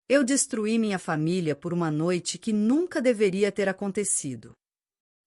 Eu destruí minha família por uma noite que nunca deveria ter acontecido.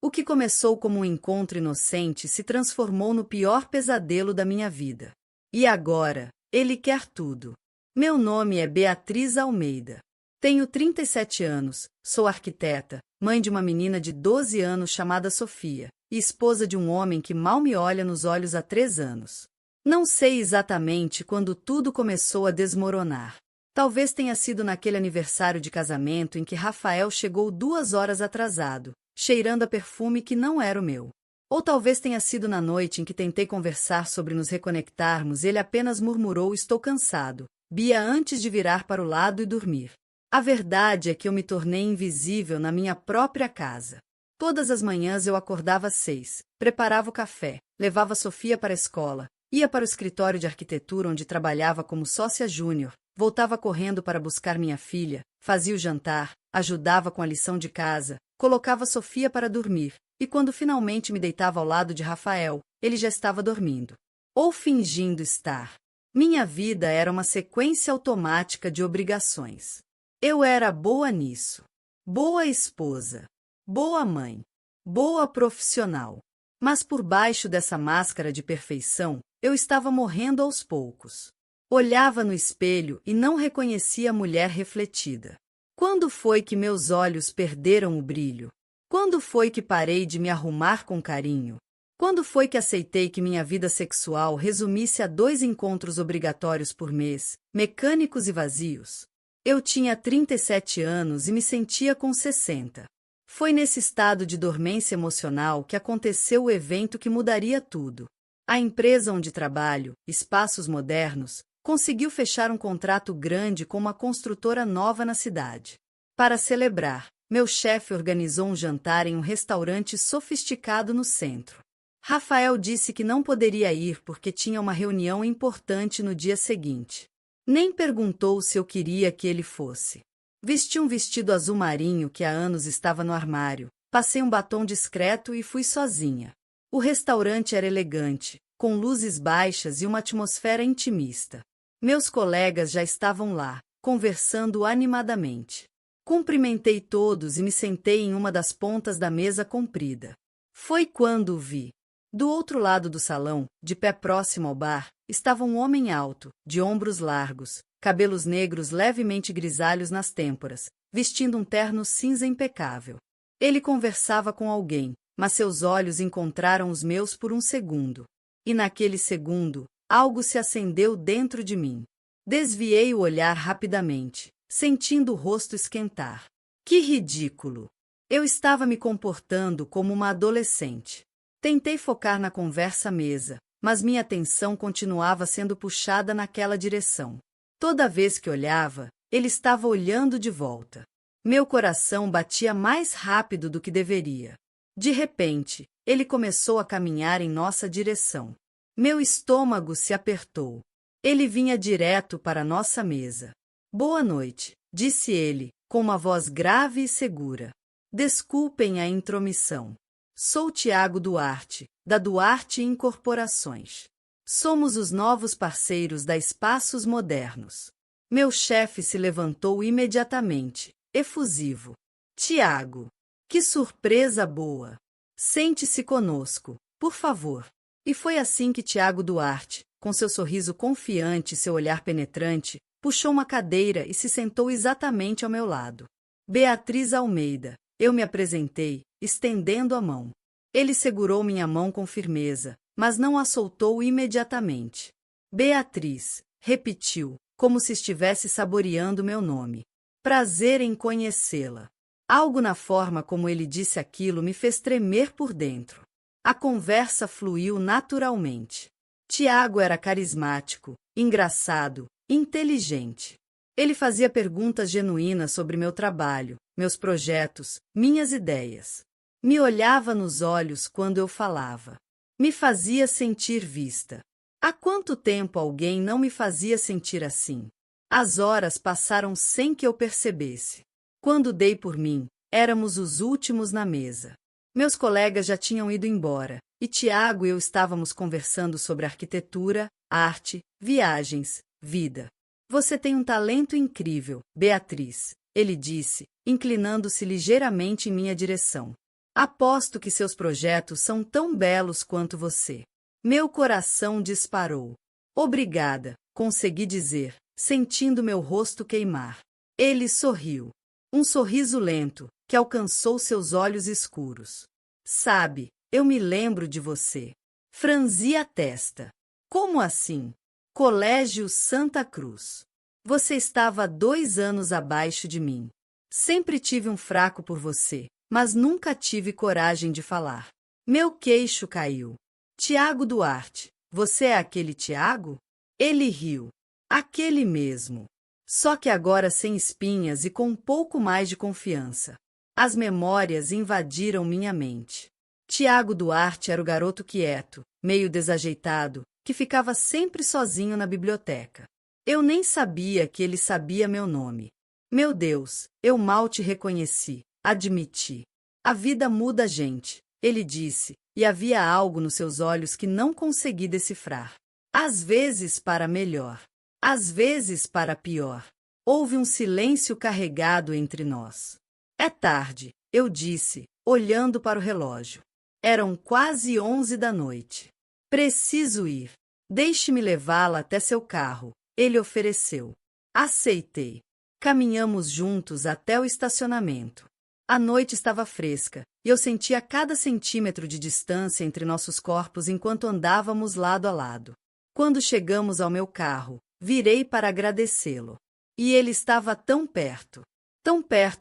O que começou como um encontro inocente se transformou no pior pesadelo da minha vida. E agora, ele quer tudo. Meu nome é Beatriz Almeida. Tenho 37 anos, sou arquiteta, mãe de uma menina de 12 anos chamada Sofia, e esposa de um homem que mal me olha nos olhos há 3 anos. Não sei exatamente quando tudo começou a desmoronar. Talvez tenha sido naquele aniversário de casamento em que Rafael chegou 2 horas atrasado, cheirando a perfume que não era o meu. Ou talvez tenha sido na noite em que tentei conversar sobre nos reconectarmos e ele apenas murmurou: "Estou cansado", Bia, antes de virar para o lado e dormir. A verdade é que eu me tornei invisível na minha própria casa. Todas as manhãs eu acordava às 6, preparava o café, levava Sofia para a escola, ia para o escritório de arquitetura onde trabalhava como sócia júnior, voltava correndo para buscar minha filha, fazia o jantar, ajudava com a lição de casa, colocava Sofia para dormir, e quando finalmente me deitava ao lado de Rafael, ele já estava dormindo. Ou fingindo estar. Minha vida era uma sequência automática de obrigações. Eu era boa nisso. Boa esposa. Boa mãe. Boa profissional. Mas por baixo dessa máscara de perfeição, eu estava morrendo aos poucos. Olhava no espelho e não reconhecia a mulher refletida. Quando foi que meus olhos perderam o brilho? Quando foi que parei de me arrumar com carinho? Quando foi que aceitei que minha vida sexual resumisse a 2 encontros obrigatórios por mês, mecânicos e vazios? Eu tinha 37 anos e me sentia com 60. Foi nesse estado de dormência emocional que aconteceu o evento que mudaria tudo. A empresa onde trabalho, Espaços Modernos, conseguiu fechar um contrato grande com uma construtora nova na cidade. Para celebrar, meu chefe organizou um jantar em um restaurante sofisticado no centro. Rafael disse que não poderia ir porque tinha uma reunião importante no dia seguinte. Nem perguntou se eu queria que ele fosse. Vesti um vestido azul marinho que há anos estava no armário, passei um batom discreto e fui sozinha. O restaurante era elegante, com luzes baixas e uma atmosfera intimista. Meus colegas já estavam lá, conversando animadamente. Cumprimentei todos e me sentei em uma das pontas da mesa comprida. Foi quando o vi. Do outro lado do salão, de pé próximo ao bar, estava um homem alto, de ombros largos, cabelos negros levemente grisalhos nas têmporas, vestindo um terno cinza impecável. Ele conversava com alguém, mas seus olhos encontraram os meus por um segundo. E naquele segundo, algo se acendeu dentro de mim. Desviei o olhar rapidamente, sentindo o rosto esquentar. Que ridículo! Eu estava me comportando como uma adolescente. Tentei focar na conversa à mesa, mas minha atenção continuava sendo puxada naquela direção. Toda vez que olhava, ele estava olhando de volta. Meu coração batia mais rápido do que deveria. De repente, ele começou a caminhar em nossa direção. Meu estômago se apertou. Ele vinha direto para nossa mesa. "Boa noite", disse ele, com uma voz grave e segura. "Desculpem a intromissão. Sou Tiago Duarte, da Duarte Incorporações. Somos os novos parceiros da Espaços Modernos." Meu chefe se levantou imediatamente, efusivo. "Tiago, que surpresa boa! Sente-se conosco, por favor." E foi assim que Tiago Duarte, com seu sorriso confiante e seu olhar penetrante, puxou uma cadeira e se sentou exatamente ao meu lado. "Beatriz Almeida", eu me apresentei, estendendo a mão. Ele segurou minha mão com firmeza, mas não a soltou imediatamente. "Beatriz", repetiu, como se estivesse saboreando meu nome. "Prazer em conhecê-la." Algo na forma como ele disse aquilo me fez tremer por dentro. A conversa fluiu naturalmente. Tiago era carismático, engraçado, inteligente. Ele fazia perguntas genuínas sobre meu trabalho, meus projetos, minhas ideias. Me olhava nos olhos quando eu falava. Me fazia sentir vista. Há quanto tempo alguém não me fazia sentir assim? As horas passaram sem que eu percebesse. Quando dei por mim, éramos os últimos na mesa. Meus colegas já tinham ido embora, e Tiago e eu estávamos conversando sobre arquitetura, arte, viagens, vida. Você tem um talento incrível, Beatriz, ele disse, inclinando-se ligeiramente em minha direção. Aposto que seus projetos são tão belos quanto você. Meu coração disparou. Obrigada, consegui dizer, sentindo meu rosto queimar. Ele sorriu. Um sorriso lento, que alcançou seus olhos escuros. Sabe, eu me lembro de você. Franzi a testa. Como assim? Colégio Santa Cruz. Você estava 2 anos abaixo de mim. Sempre tive um fraco por você, mas nunca tive coragem de falar. Meu queixo caiu. Tiago Duarte, você é aquele Tiago? Ele riu. Aquele mesmo. Só que agora sem espinhas e com um pouco mais de confiança. As memórias invadiram minha mente. Tiago Duarte era o garoto quieto, meio desajeitado, que ficava sempre sozinho na biblioteca. Eu nem sabia que ele sabia meu nome. Meu Deus, eu mal te reconheci, admiti. A vida muda a gente, ele disse, e havia algo nos seus olhos que não consegui decifrar. Às vezes para melhor, às vezes para pior. Houve um silêncio carregado entre nós. É tarde, eu disse, olhando para o relógio. Eram quase 11 da noite. Preciso ir. Deixe-me levá-la até seu carro, ele ofereceu. Aceitei. Caminhamos juntos até o estacionamento. A noite estava fresca, e eu sentia cada centímetro de distância entre nossos corpos enquanto andávamos lado a lado. Quando chegamos ao meu carro, virei para agradecê-lo. E ele estava tão perto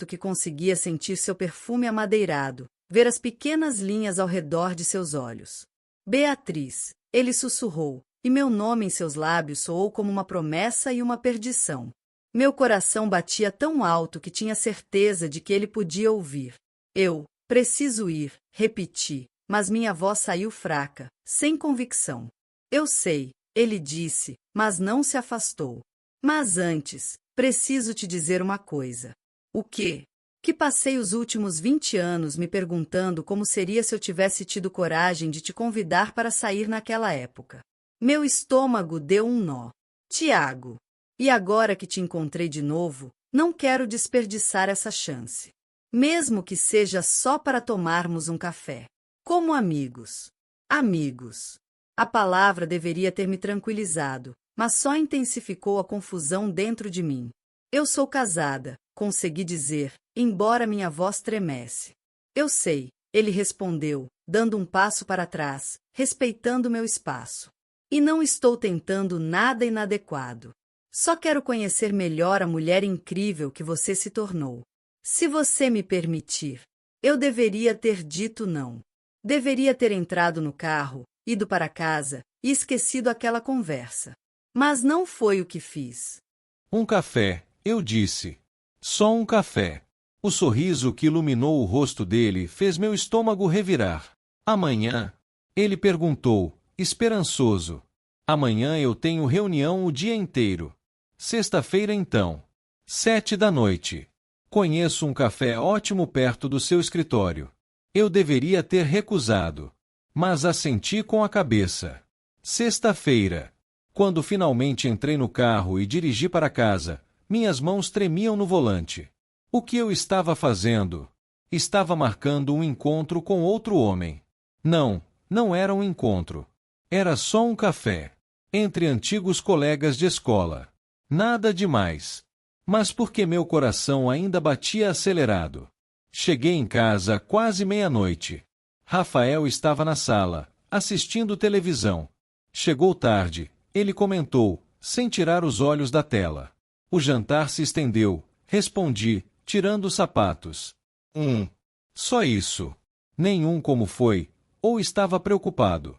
que conseguia sentir seu perfume amadeirado, ver as pequenas linhas ao redor de seus olhos. Beatriz, ele sussurrou, e meu nome em seus lábios soou como uma promessa e uma perdição. Meu coração batia tão alto que tinha certeza de que ele podia ouvir. Eu, preciso ir, repeti, mas minha voz saiu fraca, sem convicção. Eu sei, ele disse, mas não se afastou. Mas antes, preciso te dizer uma coisa. O quê? Que passei os últimos 20 anos me perguntando como seria se eu tivesse tido coragem de te convidar para sair naquela época. Meu estômago deu um nó. Tiago. E agora que te encontrei de novo, não quero desperdiçar essa chance. Mesmo que seja só para tomarmos um café. Como amigos. Amigos. A palavra deveria ter me tranquilizado, mas só intensificou a confusão dentro de mim. Eu sou casada, consegui dizer, embora minha voz tremesse. Eu sei, ele respondeu, dando um passo para trás, respeitando meu espaço. E não estou tentando nada inadequado. Só quero conhecer melhor a mulher incrível que você se tornou. Se você me permitir, eu deveria ter dito não. Deveria ter entrado no carro, ido para casa e esquecido aquela conversa. Mas não foi o que fiz. Um café, eu disse. Só um café. O sorriso que iluminou o rosto dele fez meu estômago revirar. Amanhã? Ele perguntou, esperançoso. Amanhã eu tenho reunião o dia inteiro. Sexta-feira então. 7 da noite. Conheço um café ótimo perto do seu escritório. Eu deveria ter recusado. Mas assenti com a cabeça. Sexta-feira. Quando finalmente entrei no carro e dirigi para casa, minhas mãos tremiam no volante. O que eu estava fazendo? Estava marcando um encontro com outro homem. Não, não era um encontro. Era só um café. Entre antigos colegas de escola. Nada demais. Mas porque meu coração ainda batia acelerado. Cheguei em casa quase meia-noite. Rafael estava na sala, assistindo televisão. Chegou tarde, ele comentou, sem tirar os olhos da tela. O jantar se estendeu, respondi, tirando os sapatos. Só isso. Nenhum como foi, ou estava preocupado.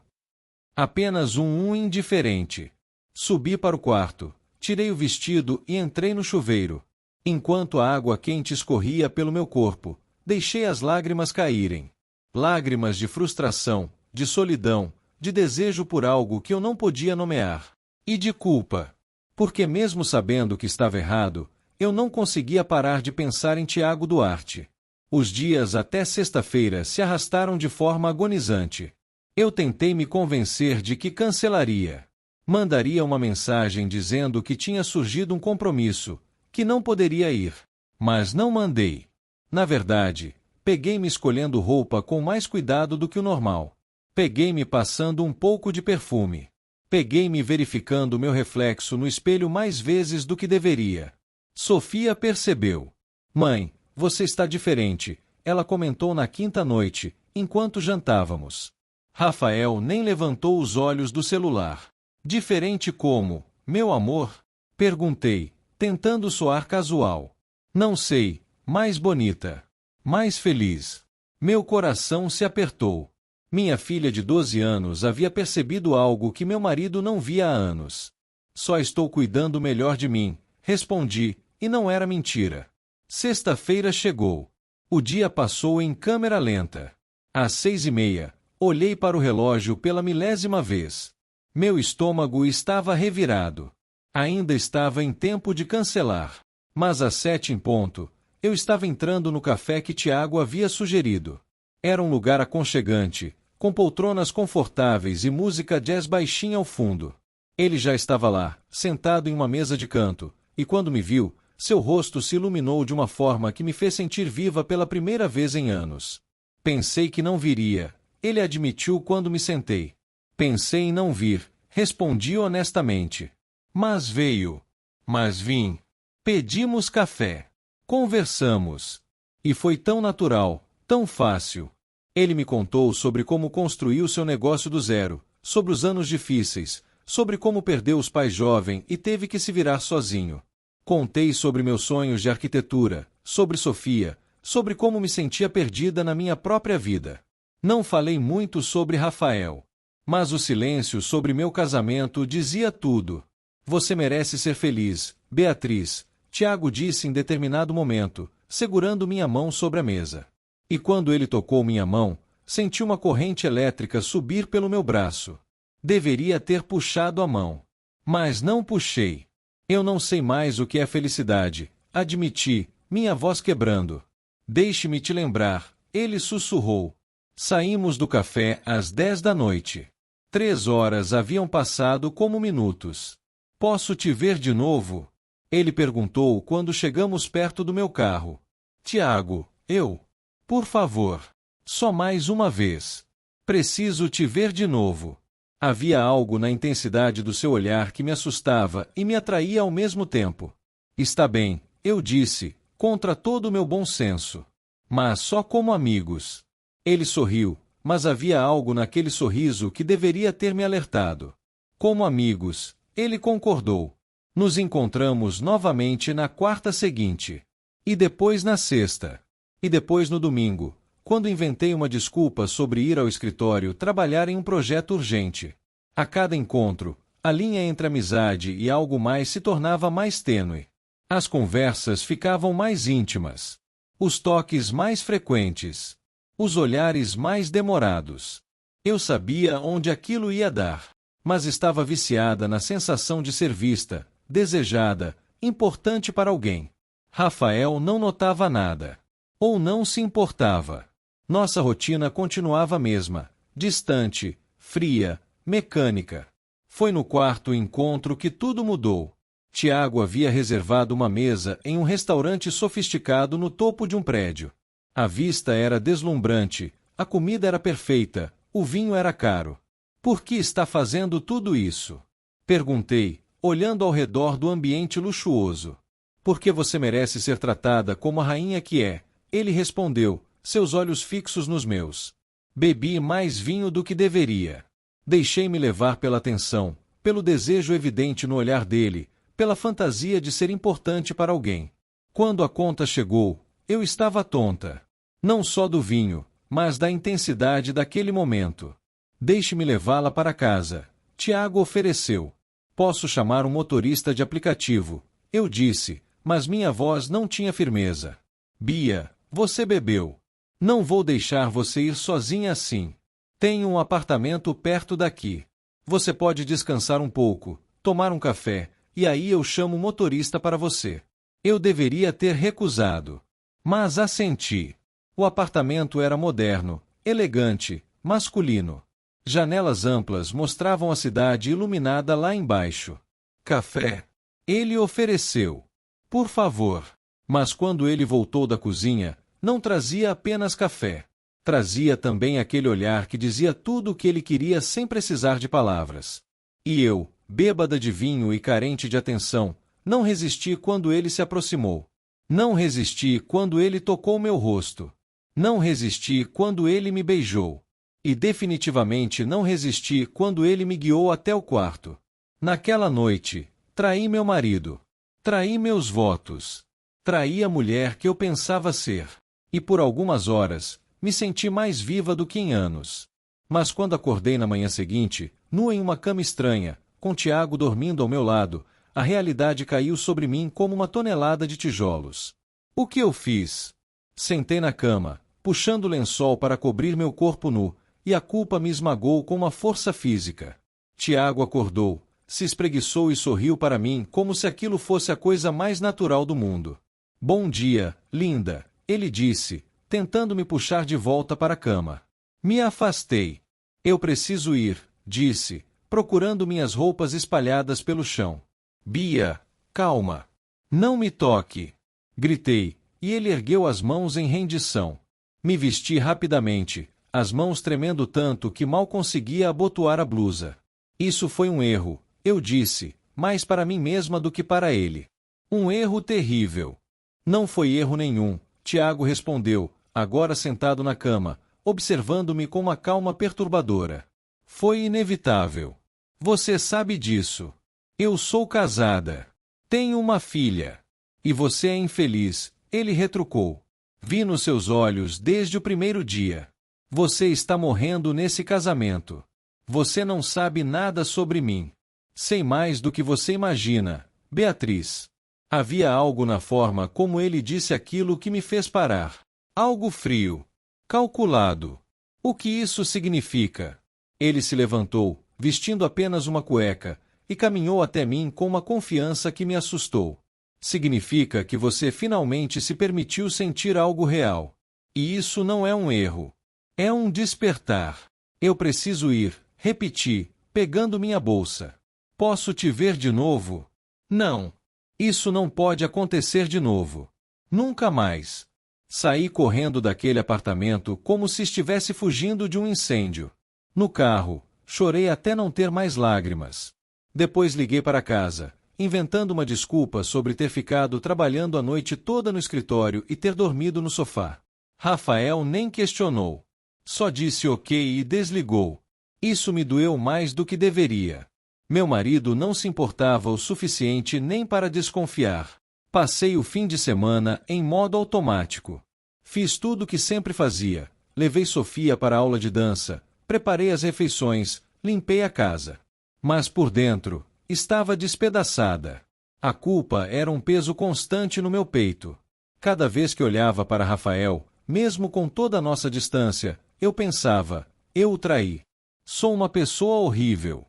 Apenas um indiferente. Subi para o quarto, tirei o vestido e entrei no chuveiro. Enquanto a água quente escorria pelo meu corpo, deixei as lágrimas caírem. Lágrimas de frustração, de solidão, de desejo por algo que eu não podia nomear. E de culpa. Porque mesmo sabendo que estava errado, eu não conseguia parar de pensar em Tiago Duarte. Os dias até sexta-feira se arrastaram de forma agonizante. Eu tentei me convencer de que cancelaria. Mandaria uma mensagem dizendo que tinha surgido um compromisso, que não poderia ir. Mas não mandei. Na verdade, peguei-me escolhendo roupa com mais cuidado do que o normal. Peguei-me passando um pouco de perfume. Peguei-me verificando meu reflexo no espelho mais vezes do que deveria. Sofia percebeu. Mãe, você está diferente, ela comentou na quinta noite, enquanto jantávamos. Rafael nem levantou os olhos do celular. Diferente como, meu amor? Perguntei, tentando soar casual. Não sei, mais bonita. Mais feliz. Meu coração se apertou. Minha filha de 12 anos havia percebido algo que meu marido não via há anos. Só estou cuidando melhor de mim, respondi, e não era mentira. Sexta-feira chegou. O dia passou em câmera lenta. Às 6:30, olhei para o relógio pela milésima vez. Meu estômago estava revirado. Ainda estava em tempo de cancelar. Mas às 7 em ponto, eu estava entrando no café que Tiago havia sugerido. Era um lugar aconchegante, com poltronas confortáveis e música jazz baixinha ao fundo. Ele já estava lá, sentado em uma mesa de canto, e quando me viu, seu rosto se iluminou de uma forma que me fez sentir viva pela primeira vez em anos. Pensei que não viria, ele admitiu quando me sentei. Pensei em não vir, respondi honestamente. Mas veio. Mas vim. Pedimos café. Conversamos. E foi tão natural, tão fácil. Ele me contou sobre como construiu seu negócio do zero, sobre os anos difíceis, sobre como perdeu os pais jovem e teve que se virar sozinho. Contei sobre meus sonhos de arquitetura, sobre Sofia, sobre como me sentia perdida na minha própria vida. Não falei muito sobre Rafael. Mas o silêncio sobre meu casamento dizia tudo. Você merece ser feliz, Beatriz, Tiago disse em determinado momento, segurando minha mão sobre a mesa. E quando ele tocou minha mão, senti uma corrente elétrica subir pelo meu braço. Deveria ter puxado a mão. Mas não puxei. Eu não sei mais o que é felicidade, admiti, minha voz quebrando. Deixe-me te lembrar, ele sussurrou. Saímos do café às 10 da noite. 3 horas haviam passado como minutos. Posso te ver de novo? Ele perguntou quando chegamos perto do meu carro. Tiago, eu? Por favor. Só mais uma vez. Preciso te ver de novo. Havia algo na intensidade do seu olhar que me assustava e me atraía ao mesmo tempo. Está bem, eu disse, contra todo o meu bom senso. Mas só como amigos. Ele sorriu, mas havia algo naquele sorriso que deveria ter me alertado. Como amigos, ele concordou. Nos encontramos novamente na quarta seguinte. E depois na sexta. E depois no domingo, quando inventei uma desculpa sobre ir ao escritório trabalhar em um projeto urgente. A cada encontro, a linha entre amizade e algo mais se tornava mais tênue. As conversas ficavam mais íntimas. Os toques mais frequentes. Os olhares mais demorados. Eu sabia onde aquilo ia dar, mas estava viciada na sensação de ser vista, desejada, importante para alguém. Rafael não notava nada. Ou não se importava. Nossa rotina continuava a mesma, distante, fria, mecânica. Foi no quarto encontro que tudo mudou. Tiago havia reservado uma mesa em um restaurante sofisticado no topo de um prédio. A vista era deslumbrante, a comida era perfeita, o vinho era caro. Por que está fazendo tudo isso? Perguntei, olhando ao redor do ambiente luxuoso. Porque você merece ser tratada como a rainha que é, ele respondeu, seus olhos fixos nos meus. Bebi mais vinho do que deveria. Deixei-me levar pela atenção, pelo desejo evidente no olhar dele, pela fantasia de ser importante para alguém. Quando a conta chegou, eu estava tonta. Não só do vinho, mas da intensidade daquele momento. Deixe-me levá-la para casa. Tiago ofereceu. Posso chamar um motorista de aplicativo, eu disse, mas minha voz não tinha firmeza. Bia, você bebeu. Não vou deixar você ir sozinha assim. Tenho um apartamento perto daqui. Você pode descansar um pouco, tomar um café, e aí eu chamo o motorista para você. Eu deveria ter recusado. Mas assenti. O apartamento era moderno, elegante, masculino. Janelas amplas mostravam a cidade iluminada lá embaixo. Café. Ele ofereceu. Por favor. Mas quando ele voltou da cozinha, não trazia apenas café. Trazia também aquele olhar que dizia tudo o que ele queria sem precisar de palavras. E eu, bêbada de vinho e carente de atenção, não resisti quando ele se aproximou. Não resisti quando ele tocou meu rosto. Não resisti quando ele me beijou. E definitivamente não resisti quando ele me guiou até o quarto. Naquela noite, traí meu marido. Traí meus votos. Traí a mulher que eu pensava ser. E por algumas horas, me senti mais viva do que em anos. Mas quando acordei na manhã seguinte, nua em uma cama estranha, com Tiago dormindo ao meu lado, a realidade caiu sobre mim como uma tonelada de tijolos. O que eu fiz? Sentei na cama, puxando o lençol para cobrir meu corpo nu, e a culpa me esmagou com uma força física. Tiago acordou, se espreguiçou e sorriu para mim como se aquilo fosse a coisa mais natural do mundo. Bom dia, linda, ele disse, tentando me puxar de volta para a cama. Me afastei. Eu preciso ir, disse, procurando minhas roupas espalhadas pelo chão. Bia, calma. Não me toque. Gritei, e ele ergueu as mãos em rendição. Me vesti rapidamente, as mãos tremendo tanto que mal conseguia abotoar a blusa. Isso foi um erro, eu disse, mais para mim mesma do que para ele. Um erro terrível. Não foi erro nenhum, Tiago respondeu, agora sentado na cama, observando-me com uma calma perturbadora. Foi inevitável. Você sabe disso. Eu sou casada. Tenho uma filha. E você é infeliz, ele retrucou. Vi nos seus olhos desde o primeiro dia. Você está morrendo nesse casamento. Você não sabe nada sobre mim. Sei mais do que você imagina, Beatriz. Havia algo na forma como ele disse aquilo que me fez parar. Algo frio. Calculado. O que isso significa? Ele se levantou, vestindo apenas uma cueca, e caminhou até mim com uma confiança que me assustou. Significa que você finalmente se permitiu sentir algo real. E isso não é um erro. É um despertar. Eu preciso ir, repeti, pegando minha bolsa. Posso te ver de novo? Não. Isso não pode acontecer de novo. Nunca mais. Saí correndo daquele apartamento como se estivesse fugindo de um incêndio. No carro, chorei até não ter mais lágrimas. Depois liguei para casa, inventando uma desculpa sobre ter ficado trabalhando a noite toda no escritório e ter dormido no sofá. Rafael nem questionou. Só disse ok e desligou. Isso me doeu mais do que deveria. Meu marido não se importava o suficiente nem para desconfiar. Passei o fim de semana em modo automático. Fiz tudo o que sempre fazia. Levei Sofia para a aula de dança, preparei as refeições, limpei a casa. Mas por dentro, estava despedaçada. A culpa era um peso constante no meu peito. Cada vez que olhava para Rafael, mesmo com toda a nossa distância, eu pensava, eu o traí. Sou uma pessoa horrível.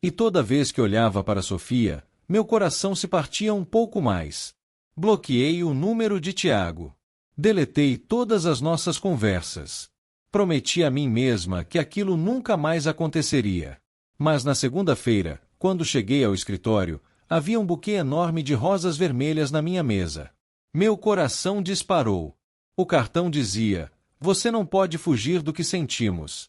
E toda vez que olhava para Sofia, meu coração se partia um pouco mais. Bloqueei o número de Tiago. Deletei todas as nossas conversas. Prometi a mim mesma que aquilo nunca mais aconteceria. Mas na segunda-feira, quando cheguei ao escritório, havia um buquê enorme de rosas vermelhas na minha mesa. Meu coração disparou. O cartão dizia, você não pode fugir do que sentimos.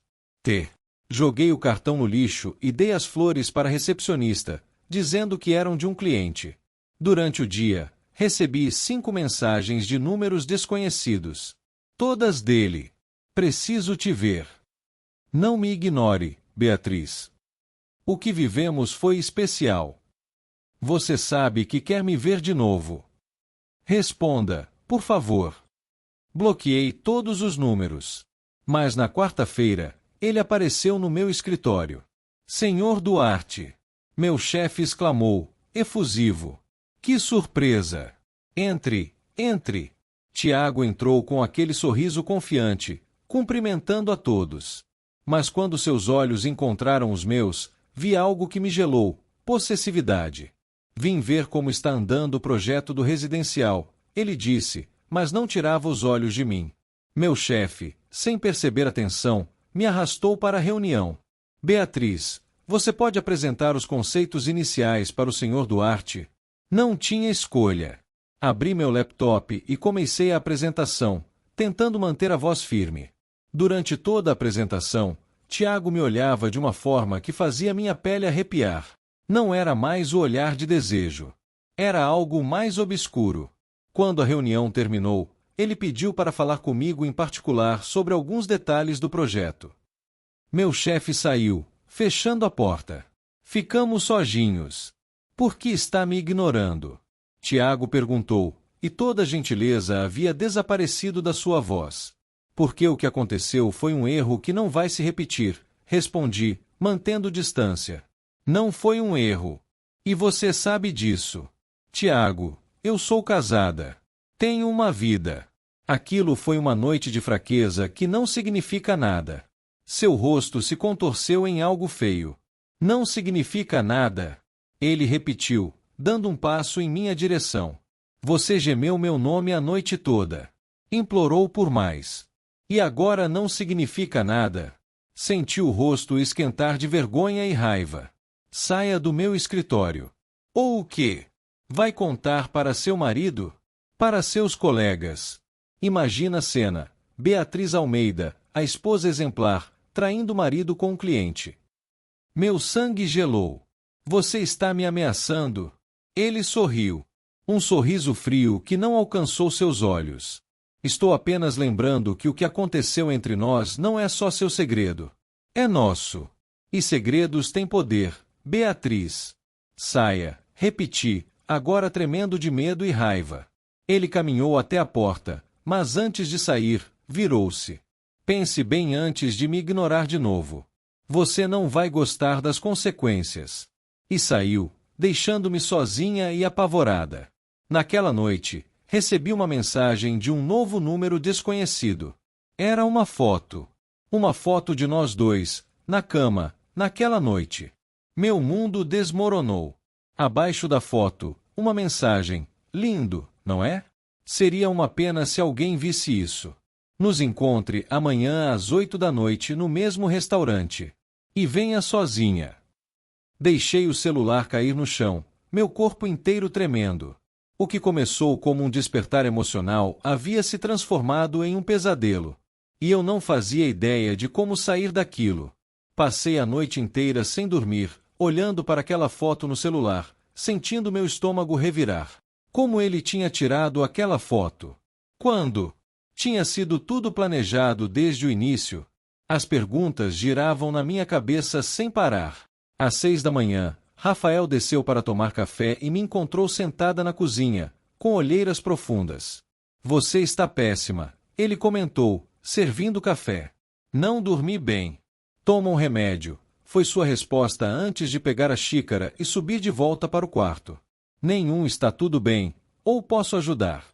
Joguei o cartão no lixo e dei as flores para a recepcionista, dizendo que eram de um cliente. Durante o dia, recebi 5 mensagens de números desconhecidos. Todas dele. Preciso te ver. Não me ignore, Beatriz. O que vivemos foi especial. Você sabe que quer me ver de novo. Responda, por favor. Bloqueei todos os números. Mas na quarta-feira, ele apareceu no meu escritório. Senhor Duarte. Meu chefe exclamou, efusivo. Que surpresa! Entre, entre. Tiago entrou com aquele sorriso confiante, cumprimentando a todos. Mas quando seus olhos encontraram os meus, vi algo que me gelou, possessividade. Vim ver como está andando o projeto do residencial, ele disse, mas não tirava os olhos de mim. Meu chefe, sem perceber a tensão, me arrastou para a reunião. Beatriz, você pode apresentar os conceitos iniciais para o Sr. Duarte? Não tinha escolha. Abri meu laptop e comecei a apresentação, tentando manter a voz firme. Durante toda a apresentação, Tiago me olhava de uma forma que fazia minha pele arrepiar. Não era mais o olhar de desejo. Era algo mais obscuro. Quando a reunião terminou, ele pediu para falar comigo em particular sobre alguns detalhes do projeto. Meu chefe saiu, fechando a porta. Ficamos sozinhos. Por que está me ignorando? Tiago perguntou, e toda a gentileza havia desaparecido da sua voz. Porque o que aconteceu foi um erro que não vai se repetir, respondi, mantendo distância. Não foi um erro. E você sabe disso. Tiago, eu sou casada. Tenho uma vida. Aquilo foi uma noite de fraqueza que não significa nada. Seu rosto se contorceu em algo feio. Não significa nada. Ele repetiu, dando um passo em minha direção. Você gemeu meu nome a noite toda. Implorou por mais. E agora não significa nada. Senti o rosto esquentar de vergonha e raiva. Saia do meu escritório. Ou o quê? Vai contar para seu marido? Para seus colegas? Imagina a cena. Beatriz Almeida, a esposa exemplar, traindo o marido com um cliente. Meu sangue gelou. Você está me ameaçando? Ele sorriu. Um sorriso frio que não alcançou seus olhos. Estou apenas lembrando que o que aconteceu entre nós não é só seu segredo. É nosso. E segredos têm poder, Beatriz. Saia, repeti, agora tremendo de medo e raiva. Ele caminhou até a porta, mas antes de sair, virou-se. Pense bem antes de me ignorar de novo. Você não vai gostar das consequências. E saiu, deixando-me sozinha e apavorada. Naquela noite, recebi uma mensagem de um novo número desconhecido. Era uma foto. Uma foto de nós dois, na cama, naquela noite. Meu mundo desmoronou. Abaixo da foto, uma mensagem. Lindo, não é? Seria uma pena se alguém visse isso. Nos encontre amanhã às 8 da noite no mesmo restaurante. E venha sozinha. Deixei o celular cair no chão, meu corpo inteiro tremendo. O que começou como um despertar emocional havia se transformado em um pesadelo. E eu não fazia ideia de como sair daquilo. Passei a noite inteira sem dormir, olhando para aquela foto no celular, sentindo meu estômago revirar. Como ele tinha tirado aquela foto? Quando? Tinha sido tudo planejado desde o início. As perguntas giravam na minha cabeça sem parar. Às 6 da manhã, Rafael desceu para tomar café e me encontrou sentada na cozinha, com olheiras profundas. Você está péssima, ele comentou, servindo café. Não dormi bem. Toma um remédio, foi sua resposta antes de pegar a xícara e subir de volta para o quarto. Nenhum está tudo bem, ou posso ajudar.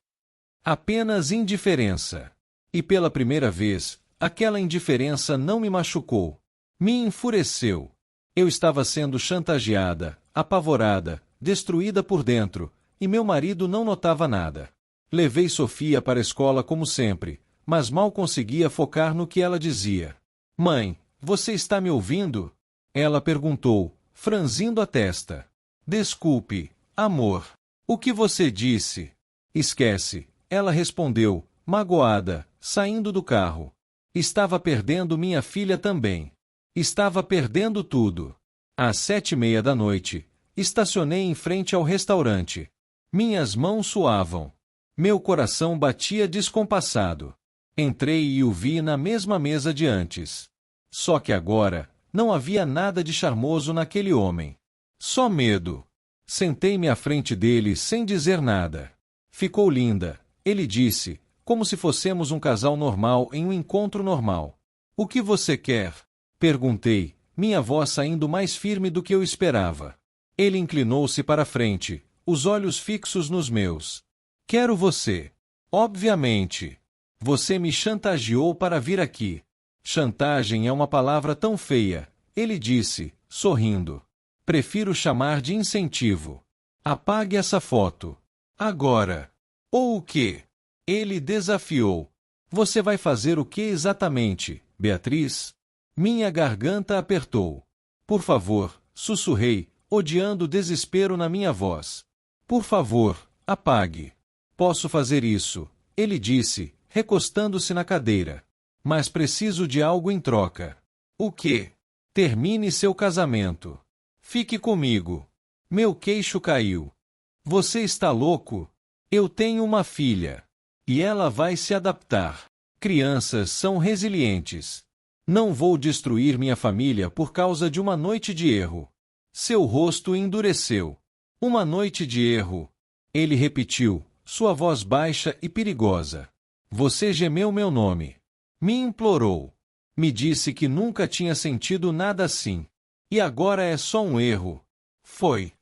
Apenas indiferença. E pela primeira vez, aquela indiferença não me machucou. Me enfureceu. Eu estava sendo chantageada, apavorada, destruída por dentro, e meu marido não notava nada. Levei Sofia para a escola como sempre, mas mal conseguia focar no que ela dizia. Mãe, você está me ouvindo? Ela perguntou, franzindo a testa. Desculpe, amor. O que você disse? Esquece, ela respondeu, magoada, saindo do carro. Estava perdendo minha filha também. Estava perdendo tudo. Às 7:30 da noite, estacionei em frente ao restaurante. Minhas mãos suavam. Meu coração batia descompassado. Entrei e o vi na mesma mesa de antes. Só que agora, não havia nada de charmoso naquele homem. Só medo. Sentei-me à frente dele sem dizer nada. Ficou linda, ele disse, como se fossemos um casal normal em um encontro normal. O que você quer? Perguntei, minha voz saindo mais firme do que eu esperava. Ele inclinou-se para a frente, os olhos fixos nos meus. Quero você. Obviamente. Você me chantageou para vir aqui. Chantagem é uma palavra tão feia, ele disse, sorrindo. Prefiro chamar de incentivo. Apague essa foto. Agora. Ou o quê? Ele desafiou. Você vai fazer o que exatamente, Beatriz? Minha garganta apertou. Por favor, sussurrei, odiando o desespero na minha voz. Por favor, apague. Posso fazer isso, ele disse, recostando-se na cadeira. Mas preciso de algo em troca. O quê? Termine seu casamento. Fique comigo. Meu queixo caiu. Você está louco? Eu tenho uma filha. E ela vai se adaptar. Crianças são resilientes. Não vou destruir minha família por causa de uma noite de erro. Seu rosto endureceu. Uma noite de erro. Ele repetiu, sua voz baixa e perigosa. Você gemeu meu nome. Me implorou. Me disse que nunca tinha sentido nada assim. E agora é só um erro. Foi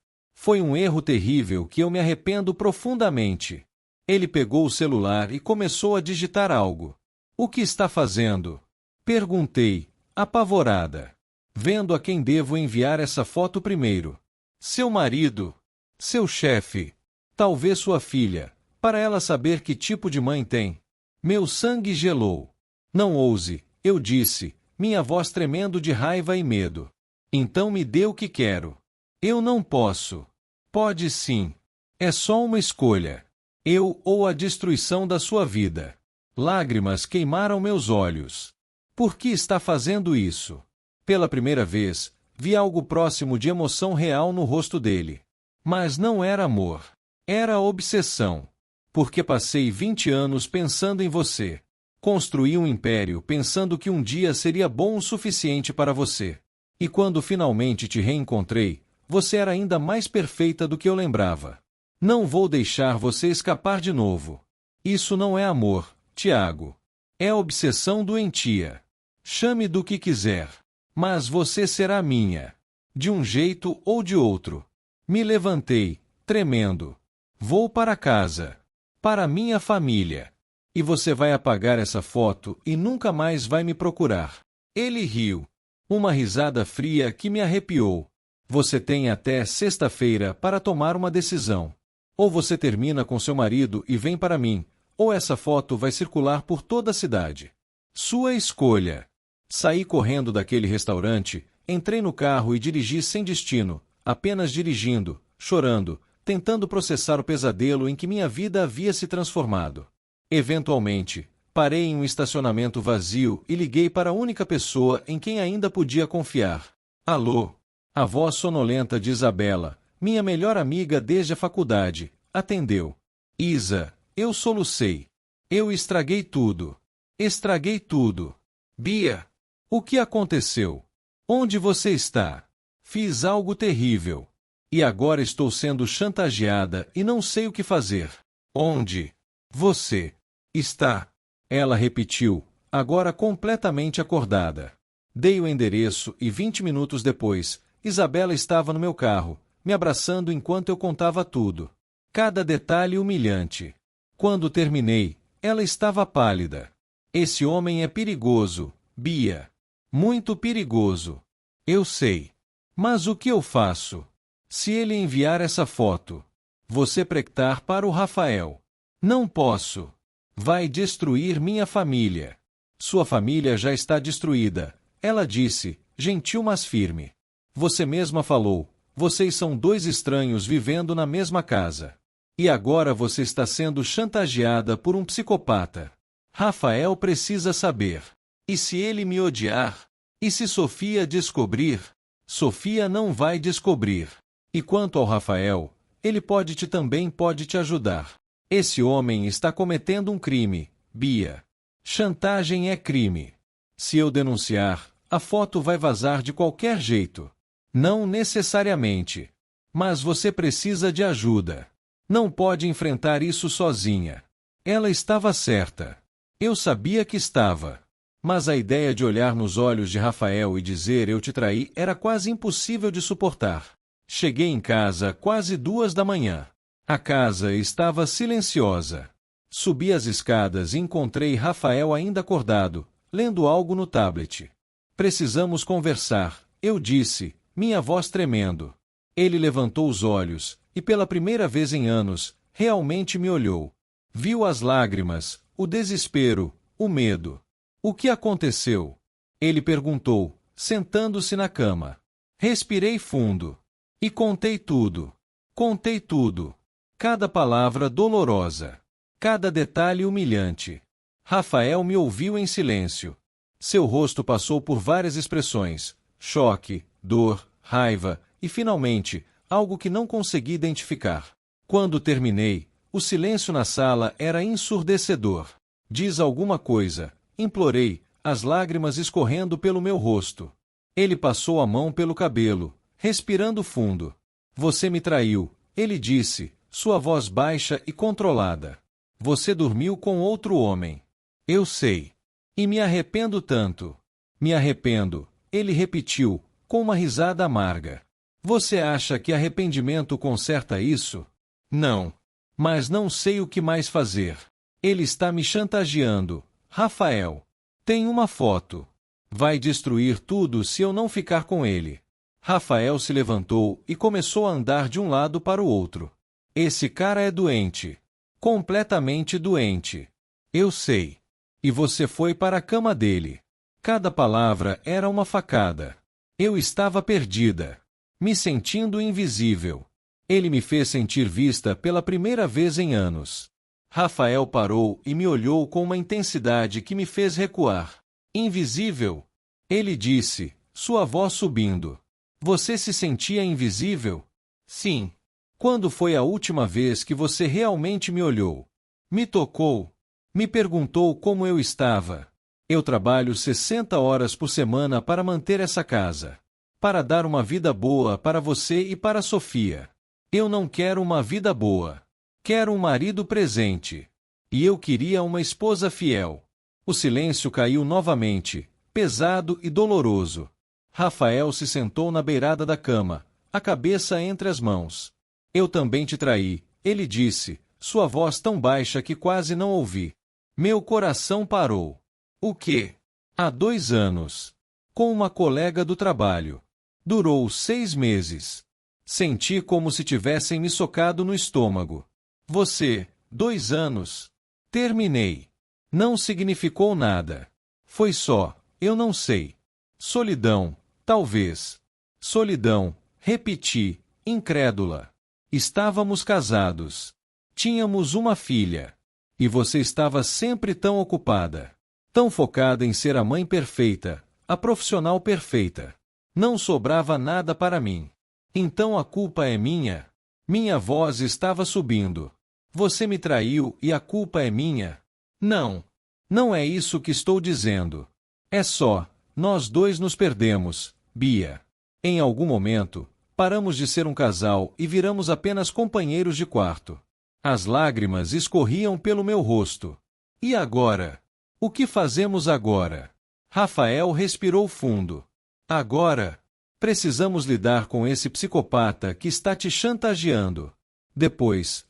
um erro terrível que eu me arrependo profundamente. Ele pegou o celular e começou a digitar algo. O que está fazendo? Perguntei, apavorada. Vendo a quem devo enviar essa foto primeiro. Seu marido? Seu chefe? Talvez sua filha, para ela saber que tipo de mãe tem. Meu sangue gelou. Não ouse, eu disse, minha voz tremendo de raiva e medo. Então me dê o que quero. Eu não posso. Pode sim. É só uma escolha. Eu ou a destruição da sua vida. Lágrimas queimaram meus olhos. Por que está fazendo isso? Pela primeira vez, vi algo próximo de emoção real no rosto dele. Mas não era amor. Era obsessão. Porque passei 20 anos pensando em você. Construí um império pensando que um dia seria bom o suficiente para você. E quando finalmente te reencontrei, você era ainda mais perfeita do que eu lembrava. Não vou deixar você escapar de novo. Isso não é amor, Tiago. É obsessão doentia. Chame do que quiser. Mas você será minha. De um jeito ou de outro. Me levantei, tremendo. Vou para casa. Para minha família. E você vai apagar essa foto e nunca mais vai me procurar. Ele riu. Uma risada fria que me arrepiou. Você tem até sexta-feira para tomar uma decisão. Ou você termina com seu marido e vem para mim, ou essa foto vai circular por toda a cidade. Sua escolha. Saí correndo daquele restaurante, entrei no carro e dirigi sem destino, apenas dirigindo, chorando, tentando processar o pesadelo em que minha vida havia se transformado. Eventualmente, parei em um estacionamento vazio e liguei para a única pessoa em quem ainda podia confiar. Alô? A voz sonolenta de Isabela, minha melhor amiga desde a faculdade, atendeu. Isa, eu solucei. Eu estraguei tudo. Estraguei tudo. Bia, o que aconteceu? Onde você está? Fiz algo terrível. E agora estou sendo chantageada e não sei o que fazer. Onde? Você está? Ela repetiu, agora completamente acordada. Dei o endereço e 20 minutos depois, Isabela estava no meu carro, me abraçando enquanto eu contava tudo. Cada detalhe humilhante. Quando terminei, ela estava pálida. Esse homem é perigoso, Bia. Muito perigoso. Eu sei. Mas o que eu faço? Se ele enviar essa foto, você prectar para o Rafael. Não posso. Vai destruir minha família. Sua família já está destruída, ela disse, gentil mas firme. Você mesma falou, vocês são dois estranhos vivendo na mesma casa. E agora você está sendo chantageada por um psicopata. Rafael precisa saber. E se ele me odiar? E se Sofia descobrir? Sofia não vai descobrir. E quanto ao Rafael, ele também pode te ajudar. Esse homem está cometendo um crime, Bia. Chantagem é crime. Se eu denunciar, a foto vai vazar de qualquer jeito. Não necessariamente. Mas você precisa de ajuda. Não pode enfrentar isso sozinha. Ela estava certa. Eu sabia que estava. Mas a ideia de olhar nos olhos de Rafael e dizer eu te traí era quase impossível de suportar. Cheguei em casa quase 2 da manhã. A casa estava silenciosa. Subi as escadas e encontrei Rafael ainda acordado, lendo algo no tablet. Precisamos conversar, eu disse, minha voz tremendo. Ele levantou os olhos, e pela primeira vez em anos, realmente me olhou. Viu as lágrimas, o desespero, o medo. O que aconteceu? Ele perguntou, sentando-se na cama. Respirei fundo. E contei tudo. Contei tudo. Cada palavra dolorosa. Cada detalhe humilhante. Rafael me ouviu em silêncio. Seu rosto passou por várias expressões: choque, dor, raiva e, finalmente, algo que não consegui identificar. Quando terminei, o silêncio na sala era ensurdecedor. Diz alguma coisa, implorei, as lágrimas escorrendo pelo meu rosto. Ele passou a mão pelo cabelo, respirando fundo. Você me traiu, ele disse, sua voz baixa e controlada. Você dormiu com outro homem. Eu sei. E me arrependo tanto. Me arrependo, ele repetiu, com uma risada amarga. Você acha que arrependimento conserta isso? Não. Mas não sei o que mais fazer. Ele está me chantageando. Rafael. Tem uma foto. Vai destruir tudo se eu não ficar com ele. Rafael se levantou e começou a andar de um lado para o outro. Esse cara é doente. Completamente doente. Eu sei. E você foi para a cama dele. Cada palavra era uma facada. Eu estava perdida. Me sentindo invisível. Ele me fez sentir vista pela primeira vez em anos. Rafael parou e me olhou com uma intensidade que me fez recuar. Invisível? Ele disse, sua voz subindo. Você se sentia invisível? Sim. Quando foi a última vez que você realmente me olhou? Me tocou? Me perguntou como eu estava. Eu trabalho 60 horas por semana para manter essa casa. Para dar uma vida boa para você e para Sofia. Eu não quero uma vida boa. Quero um marido presente. E eu queria uma esposa fiel. O silêncio caiu novamente, pesado e doloroso. Rafael se sentou na beirada da cama, a cabeça entre as mãos. Eu também te traí, ele disse, sua voz tão baixa que quase não ouvi. Meu coração parou. O quê? Há 2 anos. Com uma colega do trabalho. Durou 6 meses. Senti como se tivessem me socado no estômago. Você, 2 anos. Terminei. Não significou nada. Foi só, eu não sei. Solidão, talvez. Solidão, repeti, incrédula. Estávamos casados. Tínhamos uma filha. E você estava sempre tão ocupada. Tão focada em ser a mãe perfeita, a profissional perfeita. Não sobrava nada para mim. Então a culpa é minha? Minha voz estava subindo. Você me traiu e a culpa é minha? Não. Não é isso que estou dizendo. É só, nós dois nos perdemos, Bia. Em algum momento, paramos de ser um casal e viramos apenas companheiros de quarto. As lágrimas escorriam pelo meu rosto. E agora? O que fazemos agora? Rafael respirou fundo. Agora, precisamos lidar com esse psicopata que está te chantageando. Depois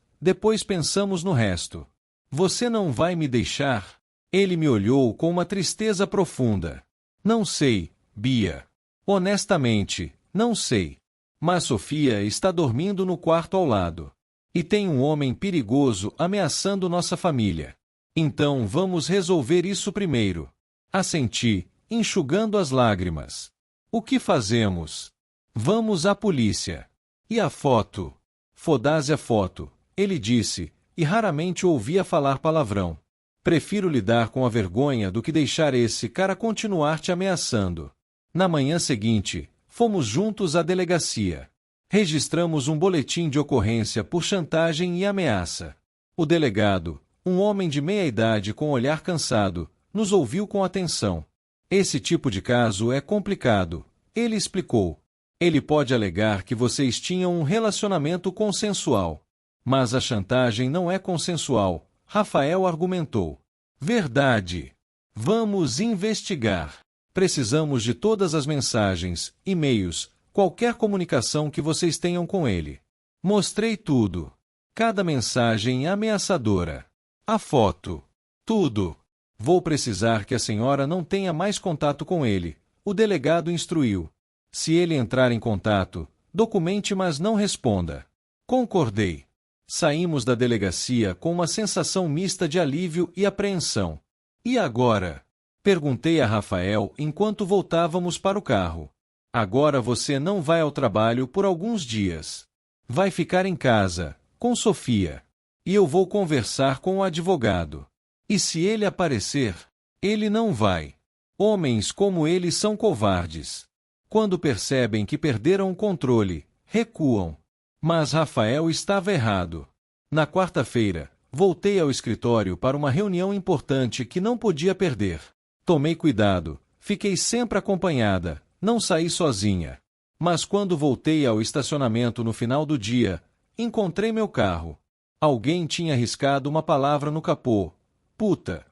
pensamos no resto. Você não vai me deixar? Ele me olhou com uma tristeza profunda. Não sei, Bia. Honestamente, não sei. Mas Sofia está dormindo no quarto ao lado. E tem um homem perigoso ameaçando nossa família. Então vamos resolver isso primeiro. Assenti, enxugando as lágrimas. O que fazemos? Vamos à polícia. E a foto? Foda-se a foto, ele disse, e raramente ouvia falar palavrão. Prefiro lidar com a vergonha do que deixar esse cara continuar te ameaçando. Na manhã seguinte, fomos juntos à delegacia. Registramos um boletim de ocorrência por chantagem e ameaça. O delegado, um homem de meia idade com olhar cansado, nos ouviu com atenção. Esse tipo de caso é complicado, ele explicou. Ele pode alegar que vocês tinham um relacionamento consensual. Mas a chantagem não é consensual, Rafael argumentou. Verdade. Vamos investigar. Precisamos de todas as mensagens, e-mails, qualquer comunicação que vocês tenham com ele. Mostrei tudo. Cada mensagem ameaçadora. A foto. Tudo. Vou precisar que a senhora não tenha mais contato com ele, o delegado instruiu. Se ele entrar em contato, documente, mas não responda. Concordei. Saímos da delegacia com uma sensação mista de alívio e apreensão. E agora? Perguntei a Rafael enquanto voltávamos para o carro. Agora você não vai ao trabalho por alguns dias. Vai ficar em casa, com Sofia. E eu vou conversar com o advogado. E se ele aparecer, ele não vai. Homens como ele são covardes. Quando percebem que perderam o controle, recuam. Mas Rafael estava errado. Na quarta-feira, voltei ao escritório para uma reunião importante que não podia perder. Tomei cuidado, fiquei sempre acompanhada, não saí sozinha. Mas quando voltei ao estacionamento no final do dia, encontrei meu carro. Alguém tinha riscado uma palavra no capô. Puta!